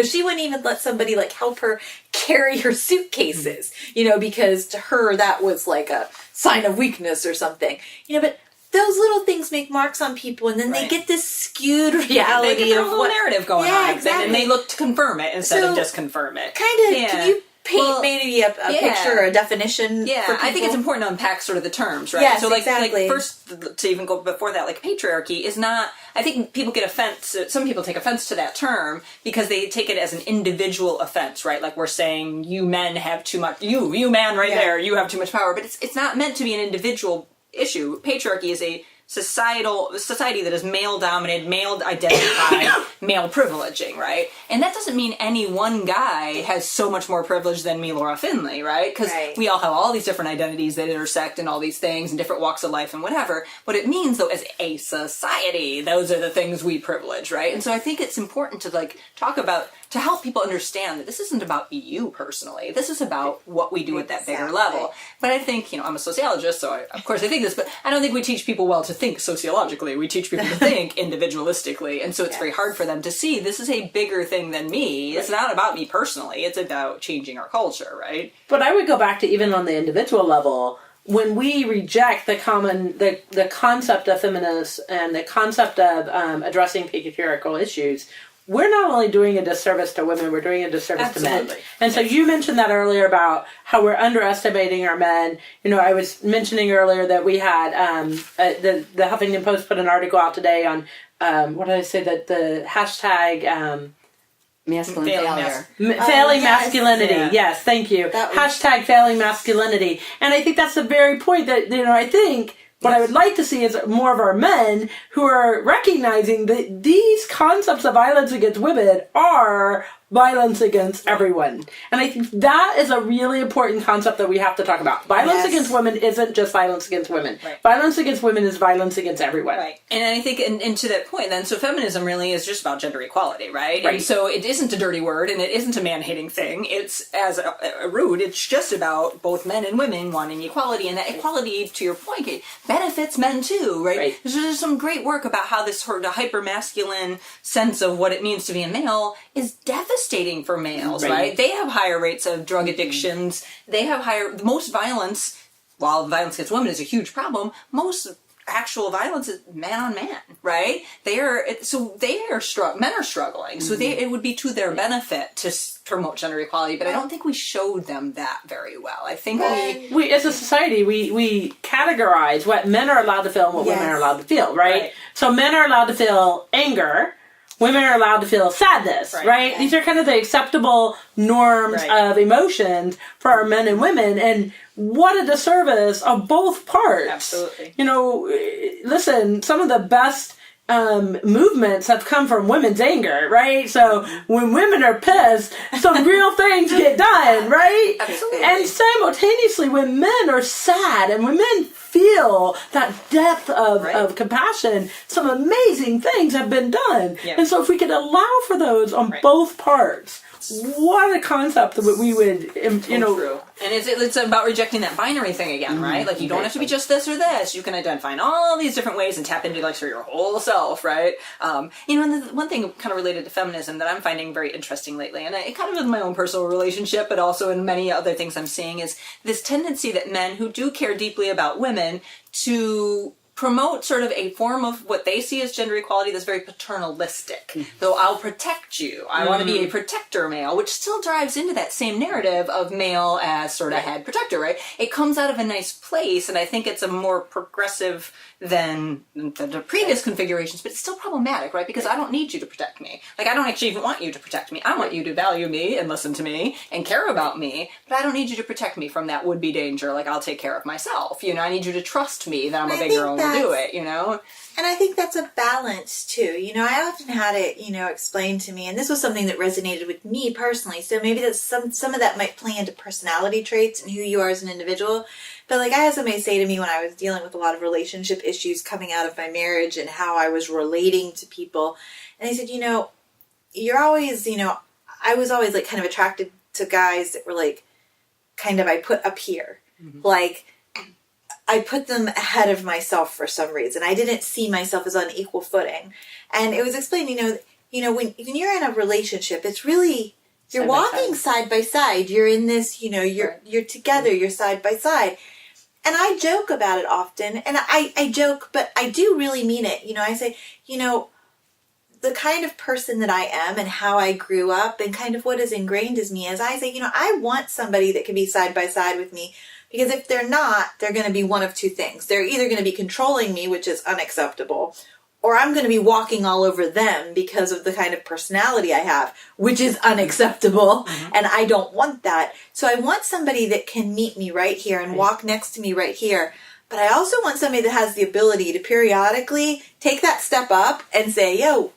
She wouldn't even let somebody help her carry her suitcases, because to her that was like a sign of weakness or something. But those little things make marks on people, and then they get this skewed reality they get of whole narrative going on, exactly. And they look to confirm it instead of just confirm it. Kind of. Can you paint maybe a picture or a definition? Yeah, for people? I think it's important to unpack sort of the terms, right? Yes, so exactly. First, to even go before that, patriarchy is not. I think people get offense. Some people take offense to that term because they take it as an individual offense, right? Like we're saying, you men have too much. You man, right there, you have too much power. But it's not meant to be an individual issue. Patriarchy is a society that is male dominated, male identified, male privileging, right? And that doesn't mean any one guy has so much more privilege than me, Laura Finley, right? Because we all have all these different identities that intersect and all these things and different walks of life and whatever. What it means, though, as a society, those are the things we privilege, right? And so I think it's important to talk about, to help people understand that this isn't about you personally. This is about what we do at that bigger level. But I think, I'm a sociologist, so of course I think this, but I don't think we teach people well to think sociologically. We teach people to think individualistically. And so it's very hard for them to see this is a bigger thing than me. It's not about me personally. It's about changing our culture, right? But I would go back to even on the individual level, when we reject the concept of feminists and the concept of addressing patriarchal issues, we're not only doing a disservice to women, we're doing a disservice to men. And so you mentioned that earlier about how we're underestimating our men. I was mentioning earlier that we had the Huffington Post put an article out today on what did I say, that the hashtag masculine failure. Failing masculinity. Yeah. Yes, thank you. Hashtag failing masculinity. And I think that's the very point that, I think what I would like to see is more of our men who are recognizing that these concepts of violence against women are violence against everyone. And I think that is a really important concept that we have to talk about. Violence against women isn't just violence against women. Right. Violence against women is violence against everyone. Right. And I think, and to that point then, so feminism really is just about gender equality, right? And so it isn't a dirty word, and it isn't a man-hating thing. It's, as a root, it's just about both men and women wanting equality, and that equality, to your point, it benefits men too, right? There's some great work about how this sort of hyper-masculine sense of what it means to be a male is devastating for males, right? They have higher rates of drug addictions. They have most violence, while violence against women is a huge problem, most actual violence is man on man, right? Men are struggling. So it would be to their benefit to promote gender equality, but I don't think we showed them that very well. I think we as a society, we categorize what men are allowed to feel and what women are allowed to feel, right? So men are allowed to feel anger, women are allowed to feel sadness, right? These are kind of the acceptable norms of emotions for our men and women, and what a disservice of both parts. Absolutely. Listen, some of the best movements have come from women's anger, right? So when women are pissed, some real things get done, right? Absolutely. And simultaneously, when men are sad and when men feel that depth of compassion, some amazing things have been done. Yeah. And so if we could allow for those on both parts, what a concept that we would, True. And it's about rejecting that binary thing again, right? Like, you don't have to be just this or this. You can identify in all these different ways and tap into, for your whole self, right? And the one thing kind of related to feminism that I'm finding very interesting lately, and it kind of in my own personal relationship, but also in many other things I'm seeing, is this tendency that men who do care deeply about women to promote sort of a form of what they see as gender equality that's very paternalistic. So I'll protect you. I want to be a protector male, which still drives into that same narrative of male as sort of head protector, right? It comes out of a nice place, and I think it's a more progressive than the previous configurations, but it's still problematic, right? Because I don't need you to protect me. Like, I don't actually even want you to protect me. I want you to value me and listen to me and care about me, but I don't need you to protect me from that would-be danger. Like, I'll take care of myself. You know, I need you to trust me that I'm a big girl and will do it, you know? And I think that's a balance, too. You know, I often had it, you know, explained to me, and this was something that resonated with me personally, so maybe that's some of that might play into personality traits and who you are as an individual. But, like, I had somebody say to me when I was dealing with a lot of relationship issues coming out of my marriage and how I was relating to people, and they said, you know, you're always, you know, I was always, like, kind of attracted to guys that were, like, kind of I put up here. Like, I put them ahead of myself for some reason. I didn't see myself as on equal footing. And it was explained, you know, when you're in a relationship, it's really, you're walking side by side. You're in this, you know, you're together, you're side by side. And I joke about it often. And I joke, but I do really mean it. You know, I say, you know, the kind of person that I am and how I grew up and kind of what is ingrained as me is I say, you know, I want somebody that can be side by side with me. Because if they're not, they're going to be one of two things. They're either going to be controlling me, which is unacceptable, or I'm going to be walking all over them because of the kind of personality I have, which is unacceptable, and I don't want that. So I want somebody that can meet me right here and walk next to me right here. But I also want somebody that has the ability to periodically take that step up and say, yo,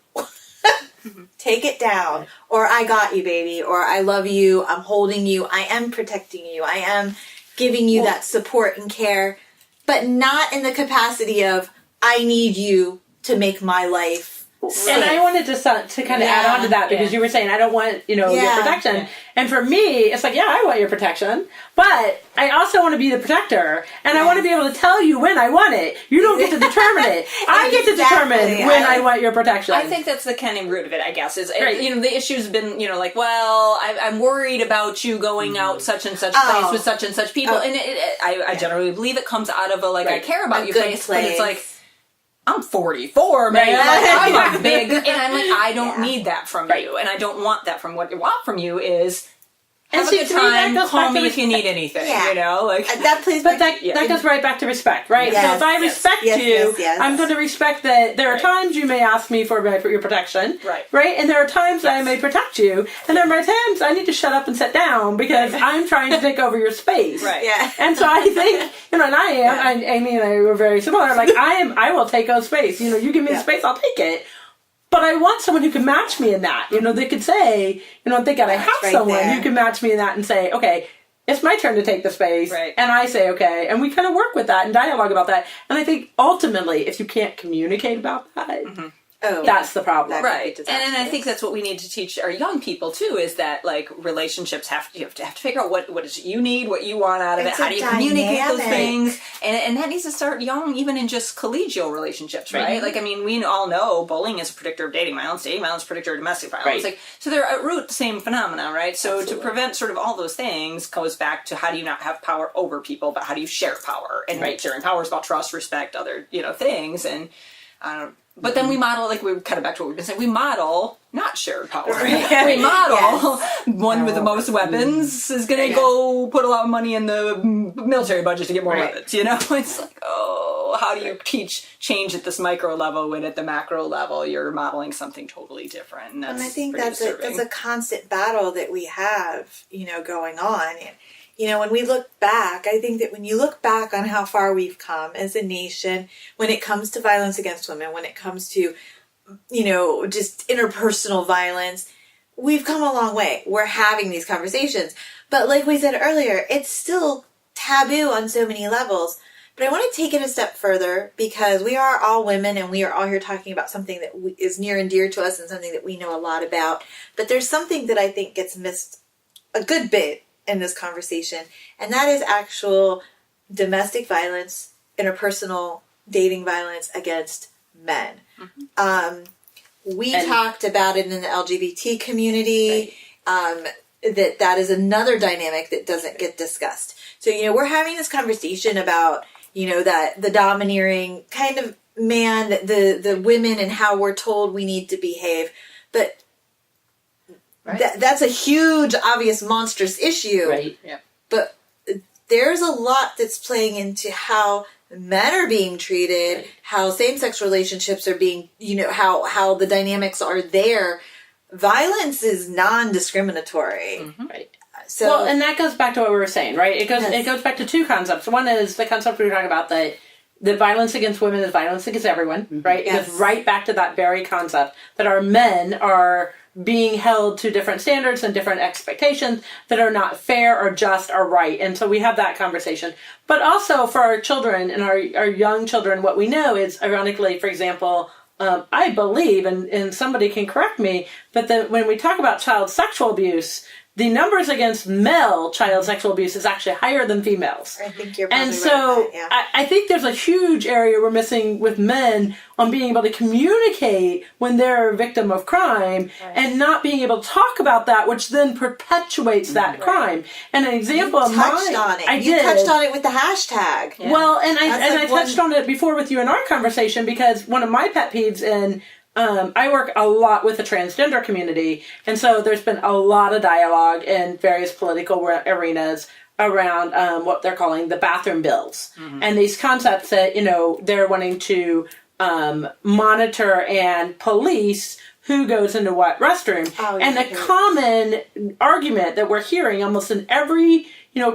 take it down, or I got you, baby, or I love you, I'm holding you, I am protecting you, I am giving you that support and care, but not in the capacity of, I need you to make my life safe. And I wanted to kind of add on to that because you were saying, I don't want, you know, your protection. Yeah. And for me, it's like, yeah, I want your protection, but I also want to be the protector, and I want to be able to tell you when I want it. You don't get to determine it. I get to determine when I want your protection. I think that's the kind of root of it, I guess, is, you know, the issue's been, you know, like, well, I'm worried about you going out such and such place with such and such people. And I generally believe it comes out of a, like, I care about you place, but it's like, I'm 44, man. Like, I'm a big, and I'm like, I don't need that from you, and I don't want that from what you want from you is have a good time, call me if you need anything, you know? Like, that plays but that goes right back to respect, right? Yes, so if I respect you, I'm going to respect that there are times you may ask me for your protection, right? And there are times that I may protect you, and there are times I need to shut up and sit down because I'm trying to take over your space. And so I think, you know, and I am, and Amy and I were very similar, like I will take up space. You know, you give me the space, I'll take it. But I want someone who can match me in that. You know, they could say, you know, thank God I have someone who can match me in that and say, okay, it's my turn to take the space. And I say, okay. And we kind of work with that and dialogue about that. And I think ultimately, if you can't communicate about that, that's the problem. And I think that's what we need to teach our young people too, is that, like, relationships you have to figure out what is you need, what you want out of it, how do you communicate those things, and that needs to start young, even in just collegial relationships, right? Like, I mean, we all know bullying is a predictor of dating violence is a predictor of domestic violence, like, so they're at root the same phenomena, right? So to prevent sort of all those things goes back to how do you not have power over people, but how do you share power, and sharing power is about trust, respect, other, you know, things, and but then we model, like, we're kind of back to what we've been saying, we model not shared power. We model one with the most weapons is going to go put a lot of money in the military budget to get more weapons, you know? It's like, oh, how do you teach change at this micro level when at the macro level you're modeling something totally different? And I think that's a constant battle that we have, you know, going on. You know, when we look back, I think that when you look back on how far we've come as a nation, when it comes to violence against women, when it comes to, you know, just interpersonal violence, we've come a long way. We're having these conversations. But like we said earlier, it's still taboo on so many levels. But I want to take it a step further because we are all women and we are all here talking about something that is near and dear to us and something that we know a lot about. But there's something that I think gets missed a good bit in this conversation, and that is actual domestic violence, interpersonal dating violence against men. We talked about it in the LGBT community, that is another dynamic that doesn't get discussed. So, you know, we're having this conversation about, that the domineering kind of man, the women and how we're told we need to behave. But that's a huge, obvious, monstrous issue. Right. Yeah. But there's a lot that's playing into how men are being treated, how same-sex relationships are being, how the dynamics are there. Violence is non-discriminatory. Mm-hmm. Right. So, well, and that goes back to what we were saying, right? It goes back to two concepts. One is the concept we were talking about, that violence against women is violence against everyone, right? It goes right back to that very concept that our men are being held to different standards and different expectations that are not fair or just or right. And so we have that conversation. But also for our children and our young children, what we know is, ironically, for example, I believe, and somebody can correct me, but when we talk about child sexual abuse, the numbers against male child sexual abuse is actually higher than females. I think you're probably right. And so right about that, I think there's a huge area we're missing with men on being able to communicate when they're a victim of crime and not being able to talk about that, which then perpetuates that crime. And an example of mine, you touched on it with the hashtag. Yeah. Well, and I touched on it before with you in our conversation, because one of my pet peeves I work a lot with the transgender community, and so there's been a lot of dialogue in various political arenas around what they're calling the bathroom bills, and these concepts that, they're wanting to monitor and police who goes into what restroom. And a common argument that we're hearing almost in every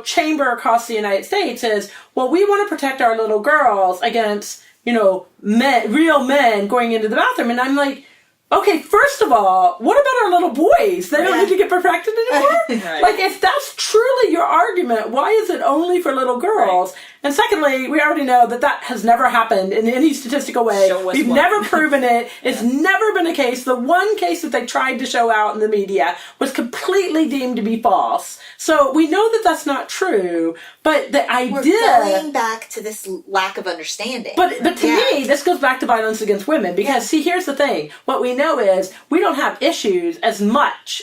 chamber across the United States is, well, we want to protect our little girls against real men going into the bathroom. And I'm like, okay, first of all, what about our little boys? They don't need to get protected anymore? Like, if that's truly your argument, why is it only for little girls? Right. And secondly, we already know that has never happened in any statistical way. We've never proven it. It's never been a case. The one case that they tried to show out in the media was completely deemed to be false. So we know that that's not true. But the idea... We're going back to this lack of understanding. But to me, this goes back to violence against women. Because, see, here's the thing. What we know is we don't have issues as much.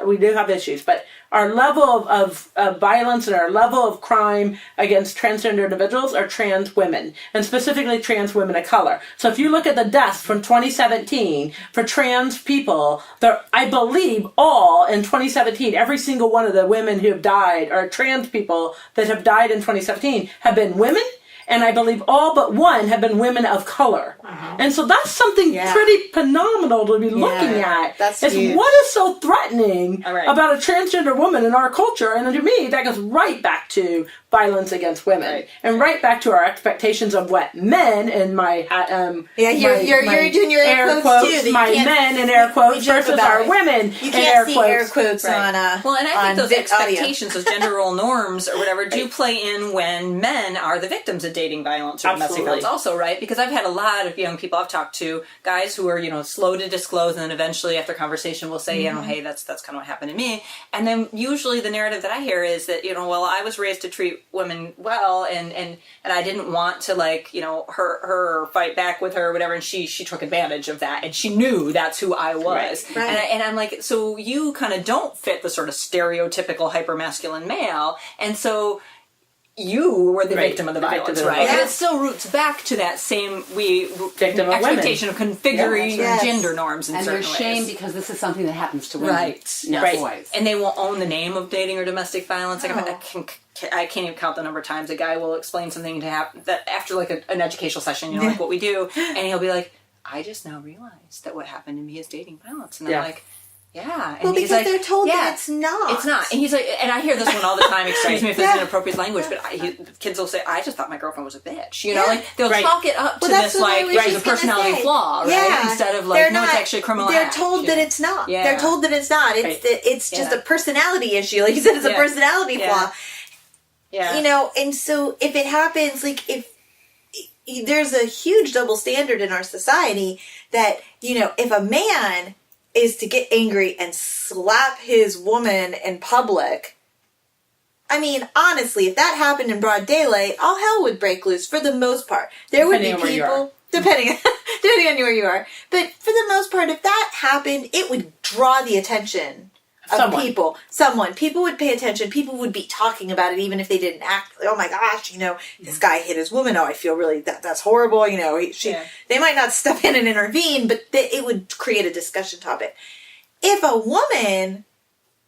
We do have issues, but our level of violence and our level of crime against transgender individuals are trans women, and specifically trans women of color. So if you look at the deaths from 2017 for trans people, I believe all in 2017, every single one of the women who have died, or trans people that have died in 2017, have been women. And I believe all but one have been women of color. Wow. And so that's something pretty phenomenal to be looking at. That's huge. What is so threatening about a transgender woman in our culture? And to me, that goes right back to violence against women, and right back to our expectations of what men, and my you're doing your air quotes too, my men in air quotes versus our women you in can't see air quotes on well, and I think those expectations, audio. those gender role norms or whatever, do play in when men are the victims of dating violence or domestic violence also, right? Because I've had a lot of young people I've talked to, guys who are slow to disclose, and then eventually after conversation will say, hey, that's kind of what happened to me. And then usually the narrative that I hear is that, well, I was raised to treat women well, and I didn't want to her fight back with her or whatever, and she took advantage of that, and she knew that's who I was. Right. And I'm like, so you kind of don't fit the sort of stereotypical hypermasculine male, and so you were the victim of the violence, right? Yeah. And it still roots back to that same victim expectation of configuring gender norms in certain ways. And there's shame because this is something that happens to women, not boys. And they won't own the name of dating or domestic violence. Like I can't even count the number of times a guy will explain something to happen that after an educational session, like what we do, and he'll be like, "I just now realized that what happened to me is dating violence," and I'm like. Yeah. And because they're told that it's not. It's not. And he's like, and I hear this one all the time, excuse me if this is inappropriate language, but kids will say, I just thought my girlfriend was a bitch. They'll chalk it up to this, a personality flaw, right? Yeah. Instead of no, it's actually a criminal They're act. told that it's not. Yeah. They're told that it's not. It's just a personality issue. Like you said, it's a personality flaw. Yeah. And so if it happens, if there's a huge double standard in our society that, if a man is to get angry and slap his woman in public. I mean, honestly, if that happened in broad daylight, all hell would break loose for the most part. There would be people, depending on where you are. But for the most part, if that happened, it would draw the attention People would pay attention. People would be talking about it, even if they didn't act. Oh my gosh, this guy hit his woman. Oh, I feel really that's horrible. They might not step in and intervene, but it would create a discussion topic. If a woman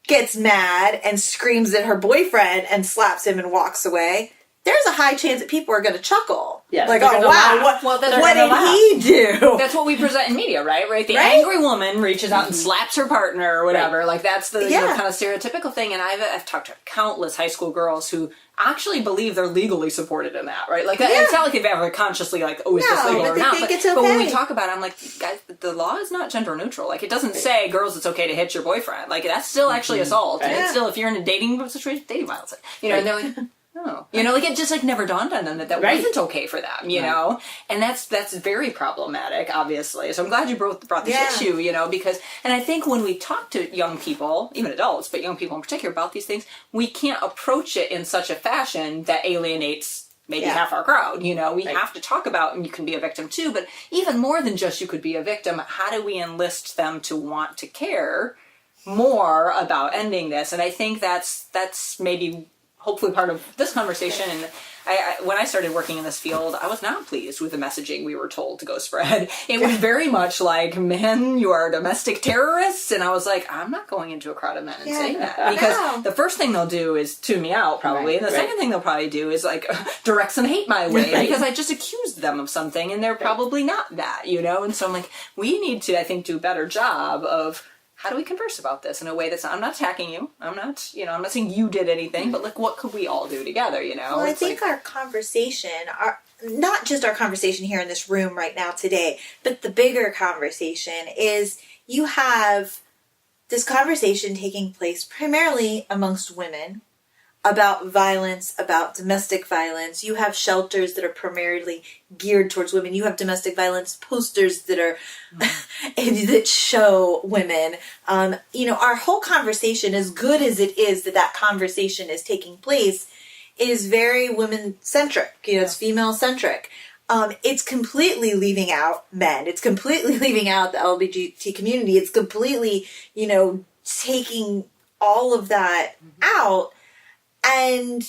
gets mad and screams at her boyfriend and slaps him and walks away, there's a high chance that people are going to chuckle. Yes, like, oh wow, what did he do? That's what we present in media, right? The angry woman reaches out and slaps her partner or whatever. Like that's the kind of stereotypical thing. And I've talked to countless high school girls who actually believe they're legally supported in that, right? Like it's not like they've ever consciously like, is this legal or not? But when we talk about it, I'm like, guys, the law is not gender neutral. Like it doesn't say, girls, it's okay to hit your boyfriend. Like that's still actually assault. And it's still, if you're in a dating situation, dating violence. And they're like, oh, like it just like never dawned on them that wasn't okay for them, you know, and that's very problematic, obviously. So I'm glad you brought this issue, because, and I think when we talk to young people, even adults, but young people in particular about these things, we can't approach it in such a fashion that alienates maybe half our crowd. We have to talk about, and you can be a victim too, but even more than just you could be a victim, how do we enlist them to want to care more about ending this? And I think that's maybe hopefully part of this conversation. And when I started working in this field, I was not pleased with the messaging we were told to go spread. It was very much like, men, you are domestic terrorists. And I was like, I'm not going into a crowd of men and saying that. Because the first thing they'll do is tune me out, probably. And the second thing they'll probably do is like direct some hate my way. Because I just accused them of something and they're probably not that, And so I'm like, we need to, I think, do a better job of, how do we converse about this in a way that's not, I'm not attacking you. I'm not, I'm not saying you did anything, but like, what could we all do together, Well, I think our conversation, not just our conversation here in this room right now today, but the bigger conversation is you have this conversation taking place primarily amongst women about violence, about domestic violence. You have shelters that are primarily geared towards women. You have domestic violence posters that are that show women. Our whole conversation, as good as it is that conversation is taking place, is very women-centric. It's female-centric. It's completely leaving out men. It's completely leaving out the LGBT community. It's completely, taking all of that out. And,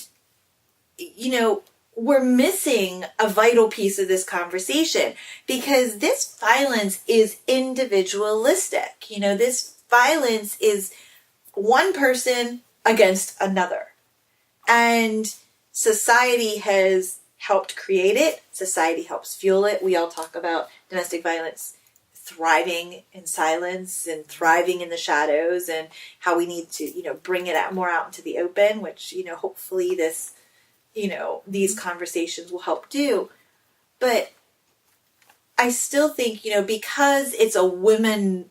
we're missing a vital piece of this conversation because this violence is individualistic. This violence is one person against another. And society has helped create it. Society helps fuel it. We all talk about domestic violence thriving in silence and thriving in the shadows, and how we need to, bring it more out into the open, which, hopefully this, these conversations will help do. But I still think, because it's a women,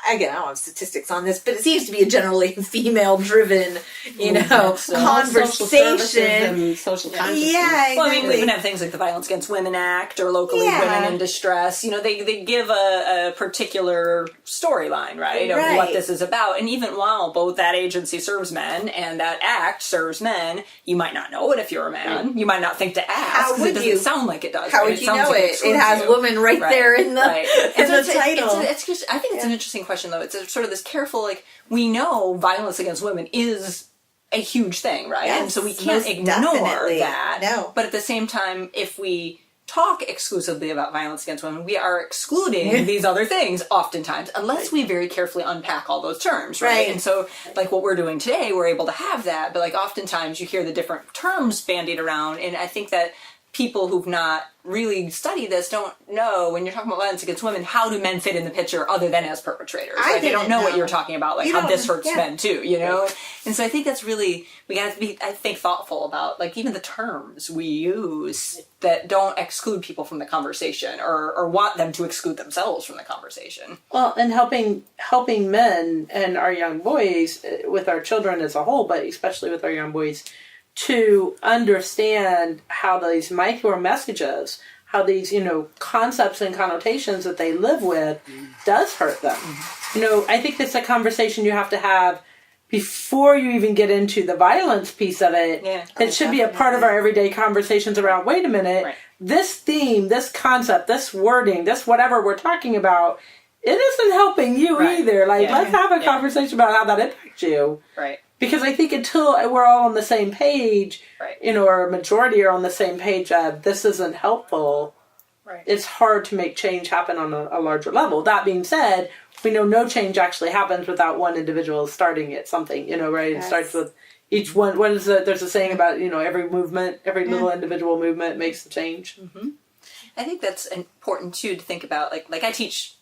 again, I don't have statistics on this, but it seems to be a generally female-driven, conversation. Social consciousness. Yeah, exactly. Well, I mean, we even have things like the Violence Against Women Act or locally women in distress. They give a particular storyline, right, of what this is about. And even while both that agency serves men and that act serves men, you might not know it if you're a man. Right. You might not think to ask. How would it you? Doesn't sound like it does. How would you know it? It has woman right there in the title. It's just, I think it's an interesting question, though. It's sort of this careful, like, we know violence against women is a huge thing, right? Yes, and so we can't ignore that. No. But at the same time, if we talk exclusively about violence against women, we are excluding these other things oftentimes, unless we very carefully unpack all those terms, right? And so, like what we're doing today, we're able to have that, but like oftentimes you hear the different terms bandied around, and I think that people who've not really studied this don't know, when you're talking about violence against women, how do men fit in the picture other than as perpetrators? Right? They don't know what you're talking about, like how this hurts men too, And so I think that's really, we got to be, I think, thoughtful about like even the terms we use that don't exclude people from the conversation or want them to exclude themselves from the conversation. Well, and helping men and our young boys, with our children as a whole, but especially with our young boys, to understand how these micro messages, how these, concepts and connotations that they live with does hurt them. I think that's a conversation you have to have before you even get into the violence piece of it. It should be a part of our everyday conversations around, wait a minute, this theme, this concept, this wording, this whatever we're talking about it isn't helping you either. Like, let's have a Yeah. conversation about how that impacts you. Right. Because I think until we're all on the same page, Right. or a majority are on the same page of this isn't helpful, Right. it's hard to make change happen on a larger level. That being said, we know no change actually happens without one individual starting at something, right? It starts with each one. What is it? There's a saying about, every movement, every little individual movement makes a change. Mm-hmm. I think that's important too to think about. Like I teach,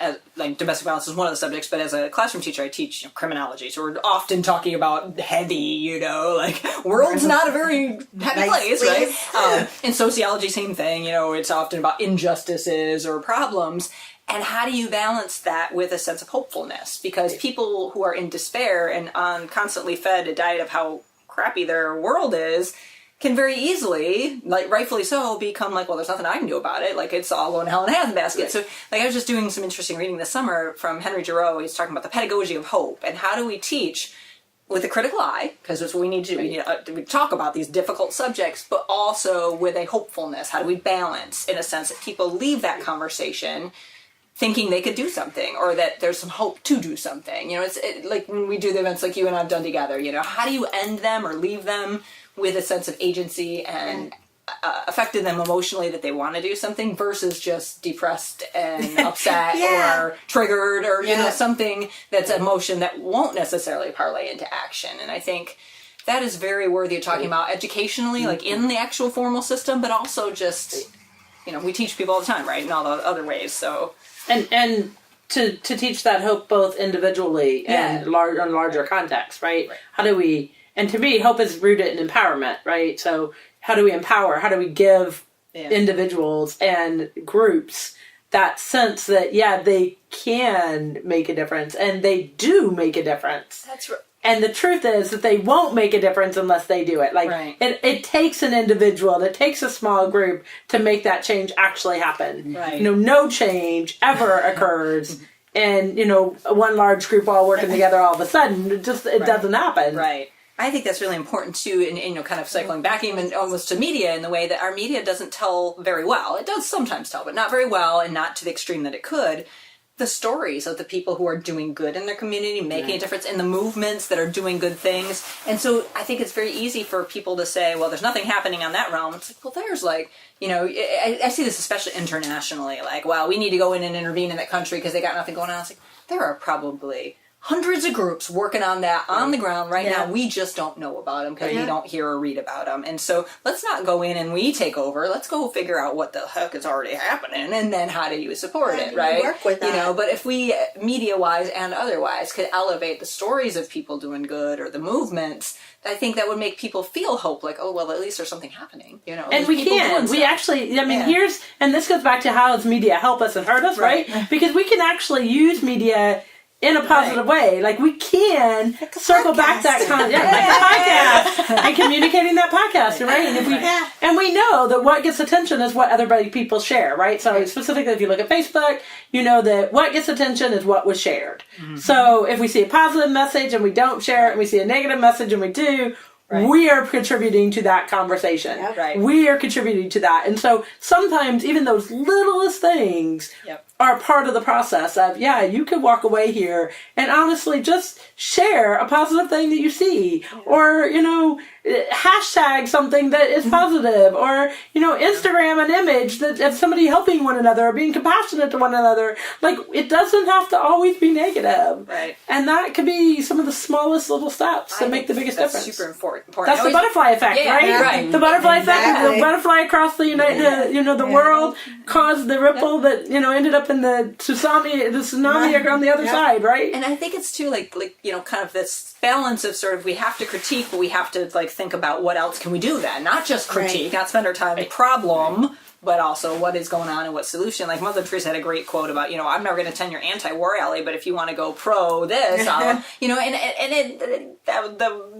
as like domestic violence is one of the subjects, but as a classroom teacher, I teach criminology. So we're often talking about heavy, like world's not a very heavy place, right? In sociology, same thing. It's often about injustices or problems. And how do you balance that with a sense of hopefulness? Because people who are in despair and on constantly fed a diet of how crappy their world is can very easily, like rightfully so, become like, well, there's nothing I can do about it. Like, it's all going to hell in a handbasket. Right. So, I was just doing some interesting reading this summer from Henry Giroux. He's talking about the pedagogy of hope and how do we teach with a critical eye, because that's what we need to do. We talk about these difficult subjects, but also with a hopefulness. How do we balance, in a sense, that people leave that conversation thinking they could do something, or that there's some hope to do something. It's like when we do the events like you and I've done together, how do you end them or leave them with a sense of agency and affected them emotionally that they want to do something versus just depressed and upset or triggered or, something that's emotion that won't necessarily parlay into action. And I think that is very worthy of talking about educationally, like in the actual formal system, but also just, we teach people all the time, right? In all the other ways. So, and to teach that hope both individually and in larger context, right? How do we, and to me, hope is rooted in empowerment, right? So how do we empower? How do we give individuals and groups that sense that, they can make a difference and they do make a difference? That's right. And the truth is that they won't make a difference unless they do it. Like, it takes an individual, it takes a small group to make that change actually happen. Right. No change ever occurs in, one large group all working together all of a sudden. It doesn't happen. Right. I think that's really important too, in kind of cycling back even almost to media, in the way that our media doesn't tell very well. It does sometimes tell, but not very well, and not to the extreme that it could. The stories of the people who are doing good in their community, making a difference, in the movements that are doing good things. And so I think it's very easy for people to say, well, there's nothing happening on that realm. It's like, well, there's like, I see this especially internationally, like, well, we need to go in and intervene in that country because they got nothing going on. It's like, there are probably hundreds of groups working on that on the ground right now. We just don't know about them because we don't hear or read about them. And so let's not go in and we take over. Let's go figure out what the heck is already happening, and then how do you support it, right? Work with that. But if we, media-wise and otherwise, could elevate the stories of people doing good or the movements, I think that would make people feel hope, like, oh, well, at least there's something happening, And we can. We actually, here's, and this goes back to how does media help us and hurt us, right? Because we can actually use media in a positive way. Like, we can circle back that like a podcast and communicating that podcast, right? And if we and we know that what gets attention is what other people share, right? So specifically, if you look at Facebook, you know that what gets attention is what was shared. Mm-hmm. So if we see a positive message and we don't share it, and we see a negative message and we do, we are contributing to that conversation. We are contributing to that. And so sometimes even those littlest things are part of the process of, you could walk away here and honestly just share a positive thing that you see, or, hashtag something that is positive, or, Instagram an image that of somebody helping one another or being compassionate to one another. Like, it doesn't have to always be negative. Right. And that could be some of the smallest little steps that make the biggest difference. Super important. That's the butterfly effect, right? The butterfly effect, the butterfly across the the world caused the ripple that, ended up in the tsunami on the other side, right? And I think it's too like kind of this balance of sort of, we have to critique, but we have to think about what else can we do then, not just critique, not spend our time problem, but also what is going on and what solution. Like Mother Teresa had a great quote about, I'm never going to attend your anti-war rally, but if you want to go pro this, I'll, the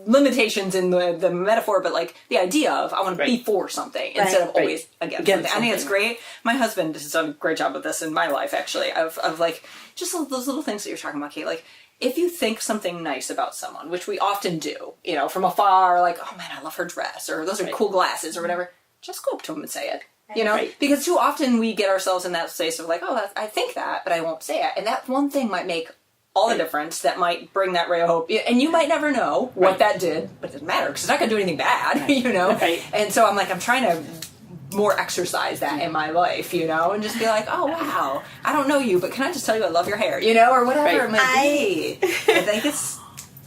limitations in the metaphor, but like the idea of I want to be for something instead of always against something. I think it's great. My husband has done a great job with this in my life, actually, of like just those little things that you're talking about, Kate. Like, if you think something nice about someone, which we often do, from afar, like, oh man, I love her dress, or those are cool glasses, or whatever, just go up to them and say it. You know, Right. because too often we get ourselves in that space of like, oh, I think that, but I won't say it. And that one thing might make all the difference. That might bring that ray of hope. And you might never know what Right. that did, but it doesn't matter because it's not going to do anything bad, you know? Right. And so I'm trying to more exercise that in my life, you know, and just be like, oh, wow, I don't know you, but can I just tell you I love your hair, you know, or whatever Right. it might be. I think it's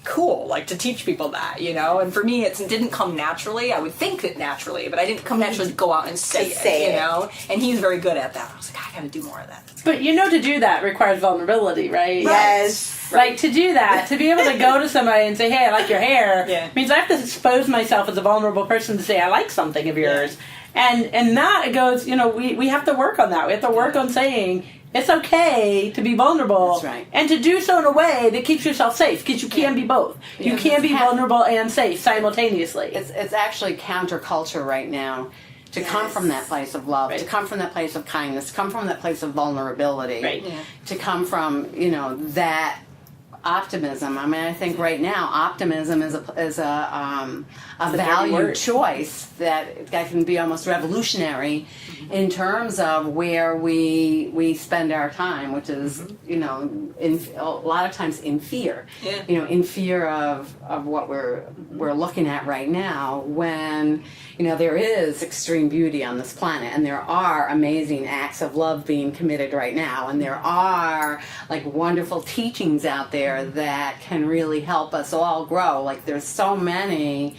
cool, like, to teach people that, you know, and for me, it didn't come naturally. I would think it naturally, but I didn't come naturally to go out and say it, you know, and he's very good at that. I was like, I gotta do more of that. But to do that requires vulnerability, right? Yes. Like, to do that, to be able to go to somebody and say, hey, I like your hair, means I have to expose myself as a vulnerable person to say, I like something of yours. And that goes, we have to work on that. We have to work on saying, it's okay to be vulnerable. That's right. And to do so in a way that keeps yourself safe, because you can be both. You can be vulnerable and safe simultaneously. It's actually counterculture right now to come from that place of love, to come from that place of kindness, to come from that place of vulnerability, to come from that optimism. I mean, I think right now optimism is a value choice that can be almost revolutionary in terms of where we spend our time, which is a lot of times in fear. In fear of what we're looking at right now, when there is extreme beauty on this planet, and there are amazing acts of love being committed right now, and there are like wonderful teachings out there that can really help us all grow. Like, there's so many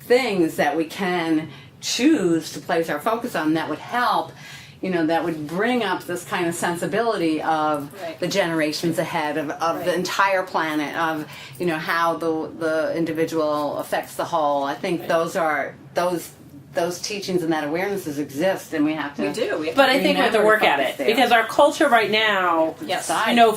things that we can choose to place our focus on that would help, that would bring up this kind of sensibility of the generations ahead, of the entire planet, of how the individual affects the whole. I think those teachings and that awarenesses exist, and we have to. We do. But I think we have to work at it, because our culture right now,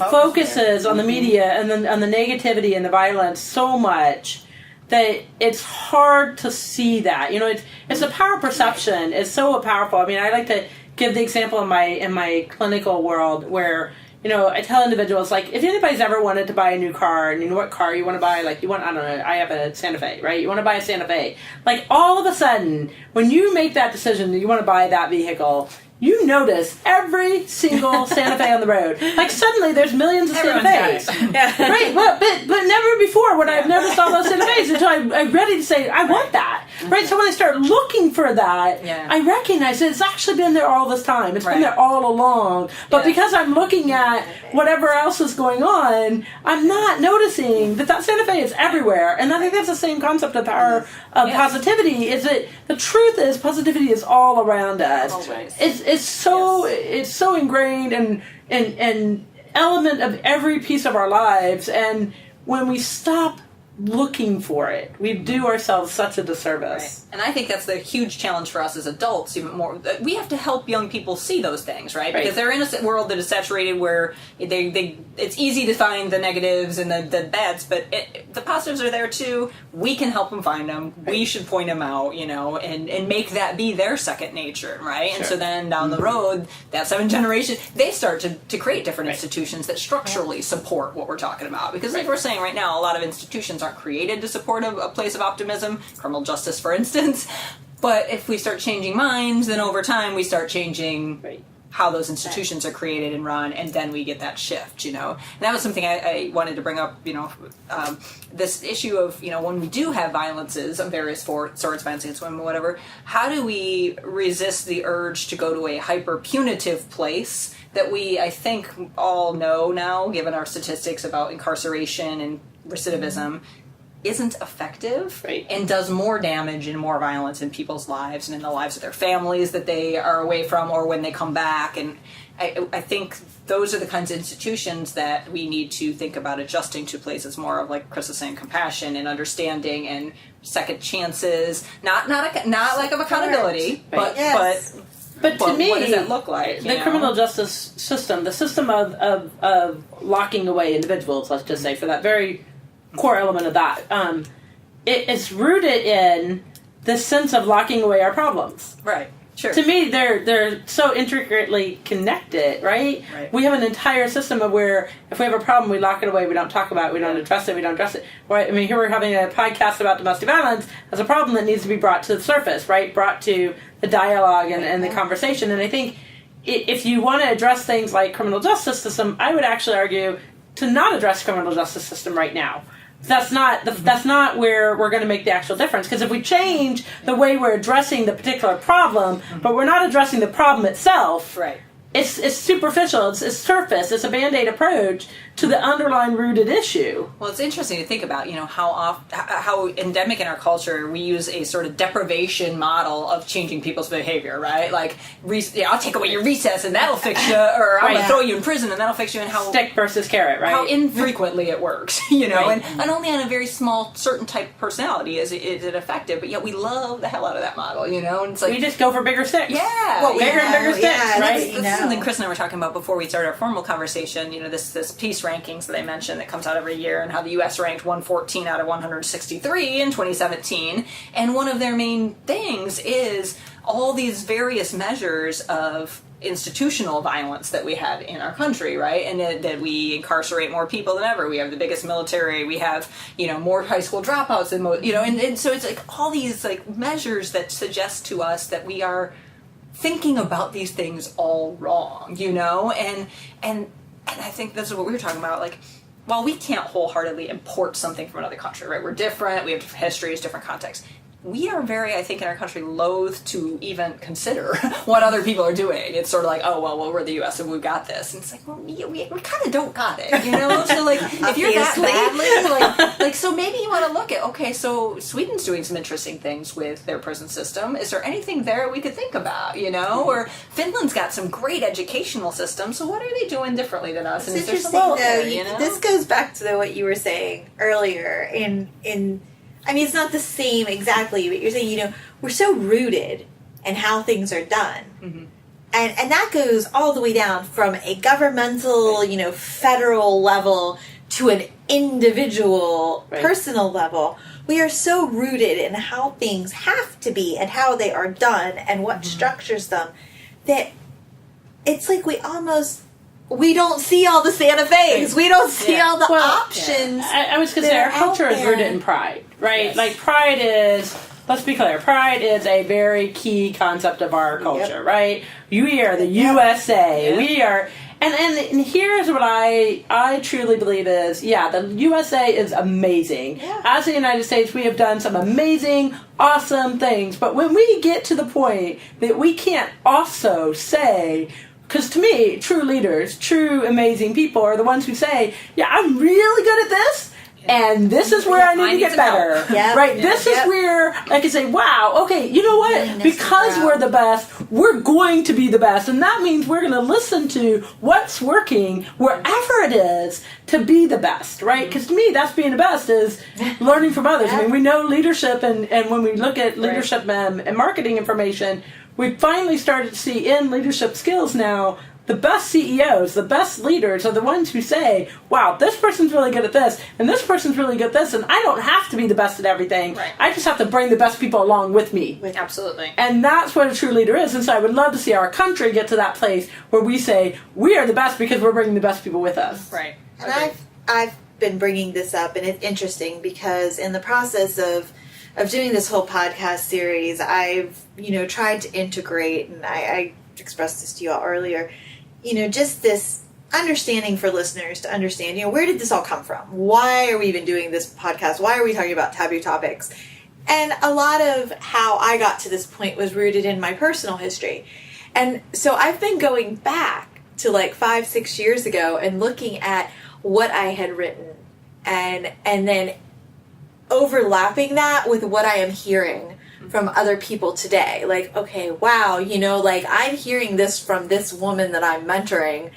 focuses on the media and on the negativity and the violence so much that it's hard to see that. It's the power of perception. It's so powerful. I mean, I like to give the example in my clinical world where I tell individuals, like, if anybody's ever wanted to buy a new car, and what car you want to buy, like, I don't know, I have a Santa Fe, right? You want to buy a Santa Fe. Like, all of a sudden, when you make that decision that you want to buy that vehicle, you notice every single Santa Fe on the road. Like, suddenly there's millions of Santa Fe's. Right? But never before would I have noticed all those Santa Fe's until I'm ready to say, I want that. Right? So when I start looking for that, I recognize that it's actually been there all this time. It's been there all along. But because I'm looking at whatever else is going on, I'm not noticing that Santa Fe is everywhere. And I think that's the same concept of power of positivity, is that the truth is positivity is all around us. Always. It's so ingrained and element of every piece of our lives, and when we stop looking for it, we do ourselves such a disservice. And I think that's the huge challenge for us as adults, even more. We have to help young people see those things, right? Because they're in a world that is saturated where it's easy to find the negatives and the bads, but the positives are there too. We can help them find them. We should point them out, and make that be their second nature, right? And so then down the road, that 7th generation, they start to create different institutions that structurally support what we're talking about. Because like we're saying right now, a lot of institutions aren't created to support a place of optimism, criminal justice, for instance. But if we start changing minds, then over time we start changing how those institutions are created and run, and then we get that shift, And that was something I wanted to bring up, this issue of, when we do have violences of various sorts, violence against women, whatever, how do we resist the urge to go to a hyper-punitive place that we, I think, all know now, given our statistics about incarceration and recidivism, isn't effective and does more damage and more violence in people's lives and in the lives of their families that they are away from or when they come back. And I think those are the kinds of institutions that we need to think about adjusting to places more of, like Kris was saying, compassion and understanding and second chances, not like of accountability, but to me, what does that look like? The criminal justice system, the system of locking away individuals, let's just say, for that very core element of that, it's rooted in the sense of locking away our problems. Right. Sure. To me, they're so intricately connected, right? We have an entire system of where if we have a problem, we lock it away, we don't talk about it, we don't address it, we don't address it. Right? I mean, here we're having a podcast about domestic violence as a problem that needs to be brought to the surface, right? Brought to the dialogue and the conversation. And I think if you want to address things like criminal justice system, I would actually argue to not address criminal justice system right now. That's not where we're going to make the actual difference. Because if we change the way we're addressing the particular problem, but we're not addressing the problem itself, Right. It's superficial, it's surface, it's a Band-Aid approach to the underlying rooted issue. Well, it's interesting to think about, how endemic in our culture we use a sort of deprivation model of changing people's behavior, right? Like, I'll take away your recess and that'll fix you, or I'm going to throw you in prison and that'll fix you, and how stick versus carrot, right? How infrequently it works, Right. and only on a very small, certain type of personality is it effective, but yet we love the hell out of that model, and it's like... We just go for bigger sticks. Yeah! Well, bigger and bigger sticks, right? That's something Kris and I were talking about before we started our formal conversation, this peace rankings that I mentioned that comes out every year, and how the U.S. ranked 114 out of 163 in 2017, and one of their main things is all these various measures of institutional violence that we have in our country, right? And that we incarcerate more people than ever. We have the biggest military. We have, more high school dropouts than most, and so it's like all these like measures that suggest to us that we are thinking about these things all wrong, and I think this is what we were talking about, like, while we can't wholeheartedly import something from another country, right? We're different, we have different histories, different contexts. We are very, I think, in our country, loath to even consider what other people are doing. It's sort of like, oh, well, we're the U.S. and we've got this. And it's like, well, we kind of don't got it, So, like, if you're that badly, so maybe you want to look at, okay, so Sweden's doing some interesting things with their prison system. Is there anything there we could think about, Or Finland's got some great educational systems, so what are they doing differently than us? It's and is there interesting, some though. This goes back to what you were saying earlier I mean, it's not the same exactly, but you're saying, we're so rooted in how things are done. Mm-hmm. And that goes all the way down from a governmental, federal level to an individual, personal level. We are so rooted in how things have to be and how they are done and what structures them that it's like we don't see all the Santa Fe's. We don't see all the options. I was going to say, our culture is rooted in pride, right? Yes. Like, pride is, let's be clear, pride is a very key concept of our culture, right? We are the USA. Yep. We are... And here's what I truly believe is, the USA is amazing. Yeah. As the United States, we have done some amazing, awesome things. But when we get to the point that we can't also say... Because to me, true leaders, true amazing people are the ones who say, I'm really good at this, and this is where I need to get better. Yep. Right? This is where I can say, wow, okay, you know what? Because we're the best, we're going to be the best. And that means we're going to listen to what's working wherever it is to be the best, right? Because to me, that's being the best is learning from others. I mean, we know leadership, and when we look at leadership and marketing information, we finally started to see in leadership skills now, the best CEOs, the best leaders are the ones who say, wow, this person's really good at this, and this person's really good at this, and I don't have to be the best at everything. Right. I just have to bring the best people along with me. Absolutely. And that's what a true leader is. And so I would love to see our country get to that place where we say, we are the best because we're bringing the best people with us. Right. And I've been bringing this up, and it's interesting because in the process of doing this whole podcast series, I've, tried to integrate, and I expressed this to you all earlier, just this understanding for listeners to understand, where did this all come from? Why are we even doing this podcast? Why are we talking about taboo topics? And a lot of how I got to this point was rooted in my personal history. And so I've been going back to like 5-6 years ago and looking at what I had written and then overlapping that with what I am hearing from other people today. Like, okay, wow, I'm hearing this from this woman that I'm mentoring,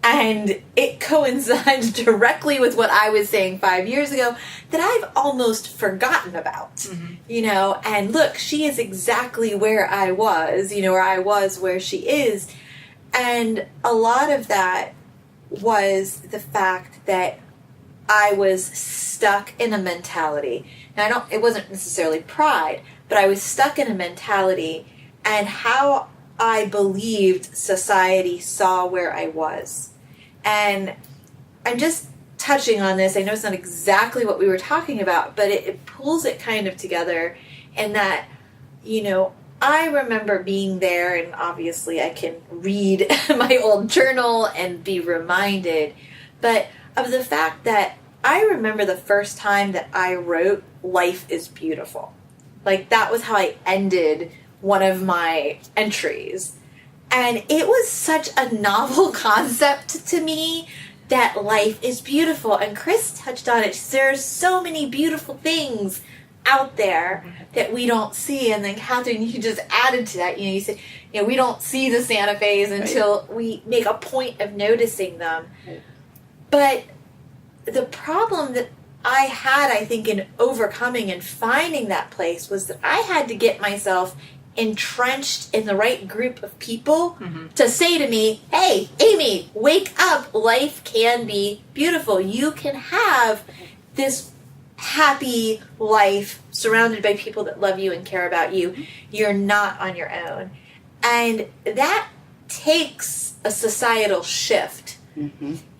and it coincides directly with what I was saying 5 years ago that I've almost forgotten about, and look, she is exactly where I was, where she is. And a lot of that was the fact that I was stuck in a mentality. Now, it wasn't necessarily pride, but I was stuck in a mentality and how I believed society saw where I was. And I'm just touching on this. I know it's not exactly what we were talking about, but it pulls it kind of together in that, I remember being there, and obviously I can read my old journal and be reminded, but of the fact that I remember the first time that I wrote "Life is Beautiful." Like, that was how I ended one of my entries. And it was such a novel concept to me, that life is beautiful. And Kris touched on it. There's so many beautiful things out there that we don't see. And then Katharine, you just added to that. You said, we don't see the Santa Fe's until we make a point of noticing them. Right. But the problem that I had, I think, in overcoming and finding that place was that I had to get myself entrenched in the right group of people to say to me, hey, Amy, wake up. Life can be beautiful. You can have this happy life surrounded by people that love you and care about you. You're not on your own. And that takes a societal shift.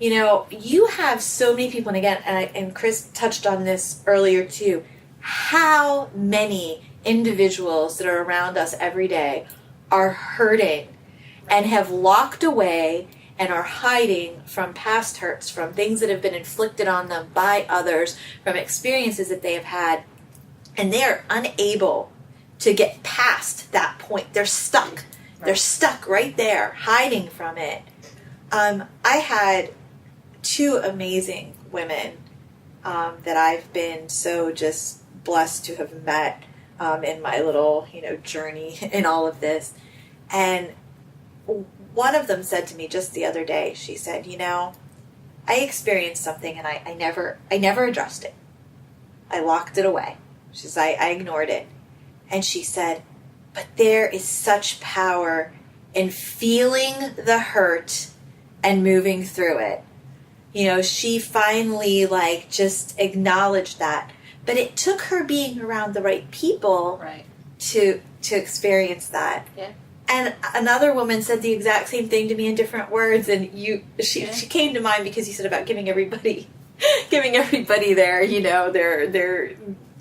You have so many people, and again, and Kris touched on this earlier too, how many individuals that are around us every day are hurting and have locked away and are hiding from past hurts, from things that have been inflicted on them by others, from experiences that they have had, and they're unable to get past that point. They're stuck. Right. They're stuck right there, hiding from it. I had two amazing women that I've been so just blessed to have met in my little, journey in all of this. And one of them said to me just the other day, she said, I experienced something and I never addressed it. I locked it away. She says, I ignored it. And she said, but there is such power in feeling the hurt and moving through it. She finally just acknowledged that. But it took her being around the right people to experience that. Yeah. And another woman said the exact same thing to me in different words, and she came to mind because you said about giving everybody their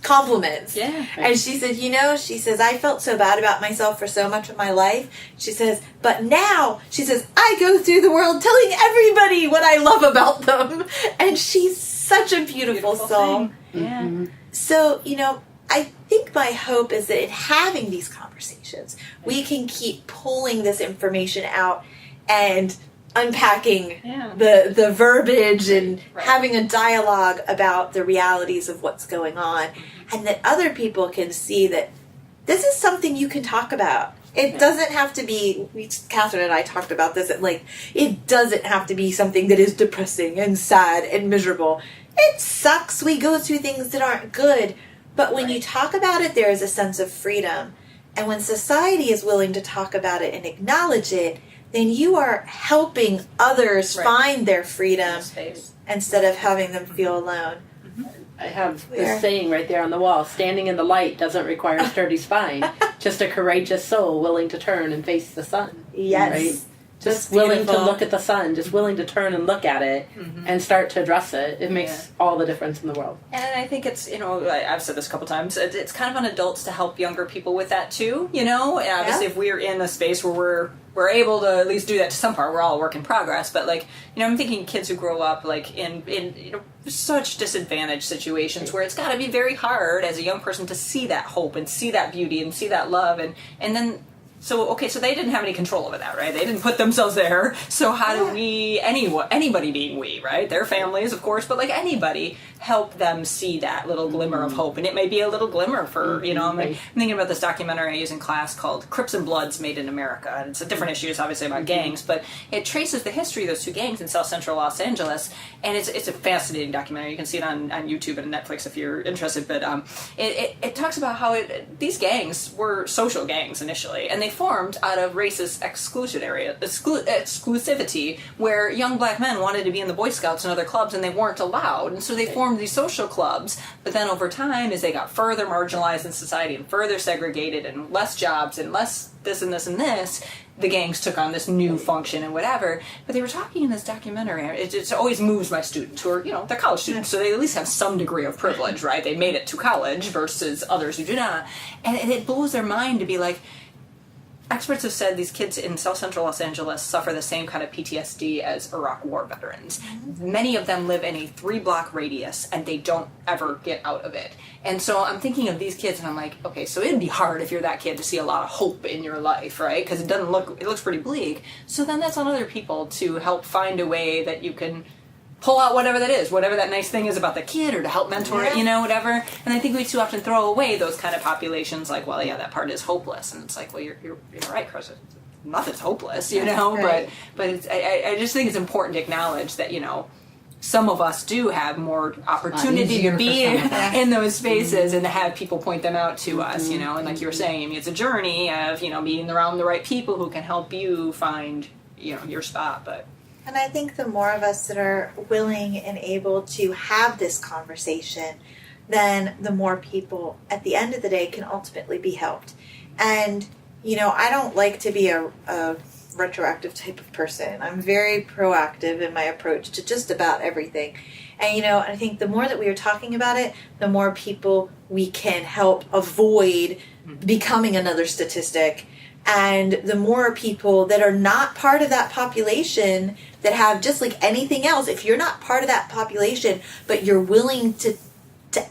compliments. Yeah. Right. And she said, I felt so bad about myself for so much of my life. She says, but now, I go through the world telling everybody what I love about them. And she's such a beautiful soul. Yeah. So, I think my hope is that in having these conversations, we can keep pulling this information out and unpacking the verbiage and having a dialogue about the realities of what's going on, and that other people can see that this is something you can talk about. It doesn't have to be, Katharine and I talked about this, it doesn't have to be something that is depressing and sad and miserable. It sucks. We go through things that aren't good. But when you talk about it, there is a sense of freedom. And when society is willing to talk about it and acknowledge it, then you are helping others find their freedom instead of having them feel alone. I have this saying right there on the wall, standing in the light doesn't require a sturdy spine, just a courageous soul willing to turn and face the sun. Yes. Right? Just willing to look at the sun, just willing to turn and look at it and start to address it. It makes all the difference in the world. And I think it's, I've said this a couple times, it's kind of on adults to help younger people with that too, and obviously if we're in a space where we're able to at least do that to some part, we're all a work in progress, but I'm thinking kids who grow up in such disadvantaged situations where it's got to be very hard as a young person to see that hope and see that beauty and see that love and then so they didn't have any control over that, right? They didn't put themselves there. So how do we, anybody being we, right? Their families, of course, but anybody, help them see that little glimmer of hope. And it may be a little glimmer for, I'm thinking about this documentary I use in class called Crips and Bloods Made in America. And it's a different issue, it's obviously about gangs, but it traces the history of those two gangs in South Central Los Angeles. And it's a fascinating documentary. You can see it on YouTube and Netflix if you're interested. But it talks about how these gangs were social gangs initially. And they formed out of racist exclusivity, where young black men wanted to be in the Boy Scouts and other clubs and they weren't allowed, and so they formed these social clubs. But then over time, as they got further marginalized in society and further segregated and less jobs and less this and this and this, the gangs took on this new function and whatever. But they were talking in this documentary, it always moves my students who are, they're college students, so they at least have some degree of privilege, right? They made it to college versus others who do not. And it blows their mind to be like, experts have said these kids in South Central Los Angeles suffer the same kind of PTSD as Iraq War veterans. Many of them live in a 3-block radius, and they don't ever get out of it. And so I'm thinking of these kids, and I'm like, okay, so it'd be hard if you're that kid to see a lot of hope in your life, right? Because it looks pretty bleak. So then that's on other people to help find a way that you can pull out whatever that is, whatever that nice thing is about the kid, or to help mentor it, whatever. And I think we too often throw away those kind of populations, like, well, yeah, that part is hopeless. And it's like, well, you're right, Kris. Nothing's hopeless, Right. But I just think it's important to acknowledge that, some of us do have more opportunity to be in those spaces and to have people point them out to us, and like you were saying, I mean, it's a journey of, being around the right people who can help you find, your spot, but... And I think the more of us that are willing and able to have this conversation, then the more people at the end of the day can ultimately be helped. And, I don't like to be a retroactive type of person. I'm very proactive in my approach to just about everything. And, I think the more that we are talking about it, the more people we can help avoid becoming another statistic. And the more people that are not part of that population that have, just like anything else, if you're not part of that population, but you're willing to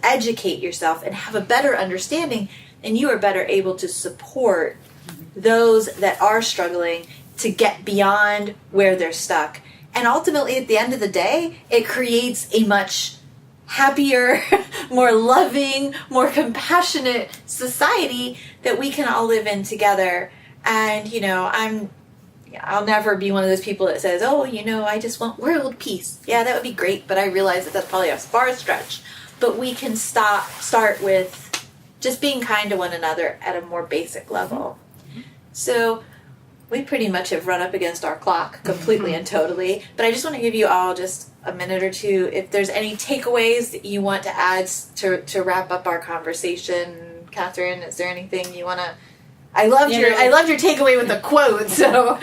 educate yourself and have a better understanding, then you are better able to support those that are struggling to get beyond where they're stuck. And ultimately, at the end of the day, it creates a much happier, more loving, more compassionate society that we can all live in together. And, I'll never be one of those people that says, oh, I just want world peace. Yeah, that would be great, but I realize that that's probably a far stretch. But we can start with just being kind to one another at a more basic level. So we pretty much have run up against our clock completely and totally. But I just want to give you all just a minute or two. If there's any takeaways that you want to add to wrap up our conversation, Katharine, is there anything you want to... I loved your takeaway with the quote. So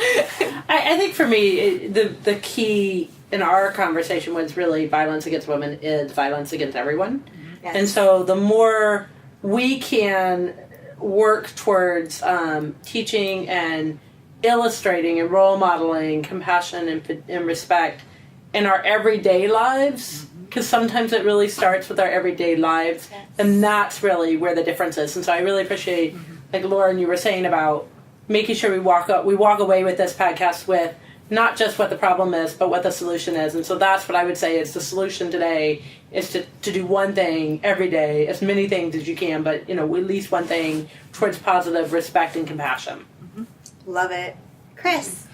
I think for me, the key in our conversation was really violence against women is violence against everyone. Yes. And so the more we can work towards teaching and illustrating and role modeling compassion and respect in our everyday lives, because sometimes it really starts with our everyday lives, and that's really where the difference is. And so I really appreciate, like Lauren, you were saying about making sure we walk away with this podcast with not just what the problem is, but what the solution is. And so that's what I would say is the solution today is to do one thing every day, as many things as you can, but at least one thing towards positive respect and compassion. Love it. Kris?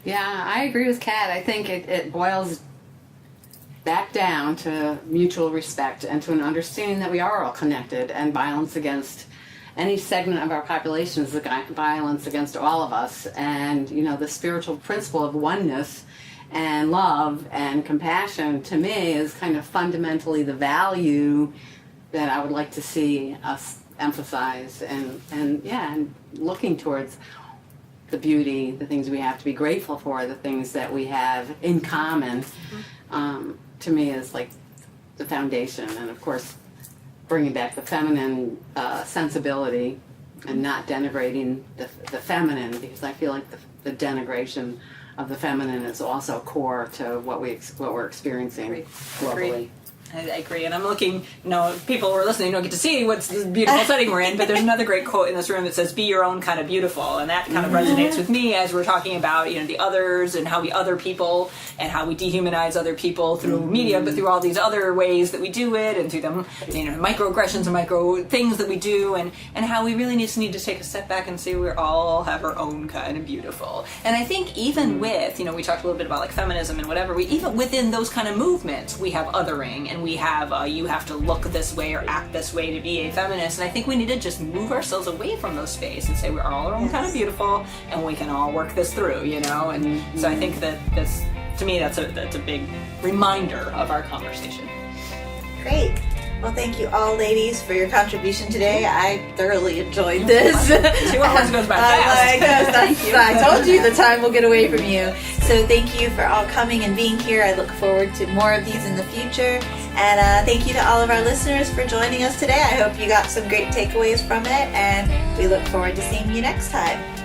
Yeah, I agree with Kat. I think it boils back down to mutual respect and to an understanding that we are all connected, and violence against any segment of our population is violence against all of us. And, the spiritual principle of oneness and love and compassion, to me, is kind of fundamentally the value that I would like to see us emphasize and looking towards the beauty, the things we have to be grateful for, the things that we have in common, to me is like the foundation. And of course, bringing back the feminine sensibility and not denigrating the feminine, because I feel like the denigration of the feminine is also core to what we're experiencing globally. I agree, and I'm looking, people who are listening don't get to see what's the beautiful setting we're in, but there's another great quote in this room that says, be your own kind of beautiful, and that kind of resonates with me as we're talking about, the others and how we other people and how we dehumanize other people through media, but through all these other ways that we do it, and through them, microaggressions and micro things that we do, and how we really need to take a step back and say we all have our own kind of beautiful. And I think even with, we talked a little bit about like feminism and whatever, even within those kind of movements, we have othering, and we have you have to look this way or act this way to be a feminist. And I think we need to just move ourselves away from those spaces and say we're all our own kind of beautiful, and we can all work this through, And so I think that this, to me, that's a big reminder of our conversation. Great. Well, thank you all, ladies, for your contribution today. I thoroughly enjoyed this. 2 hours goes by fast. Thank you. I told you the time will get away from you. So thank you for all coming and being here. I look forward to more of these in the future. And thank you to all of our listeners for joining us today. I hope you got some great takeaways from it, and we look forward to seeing you next time.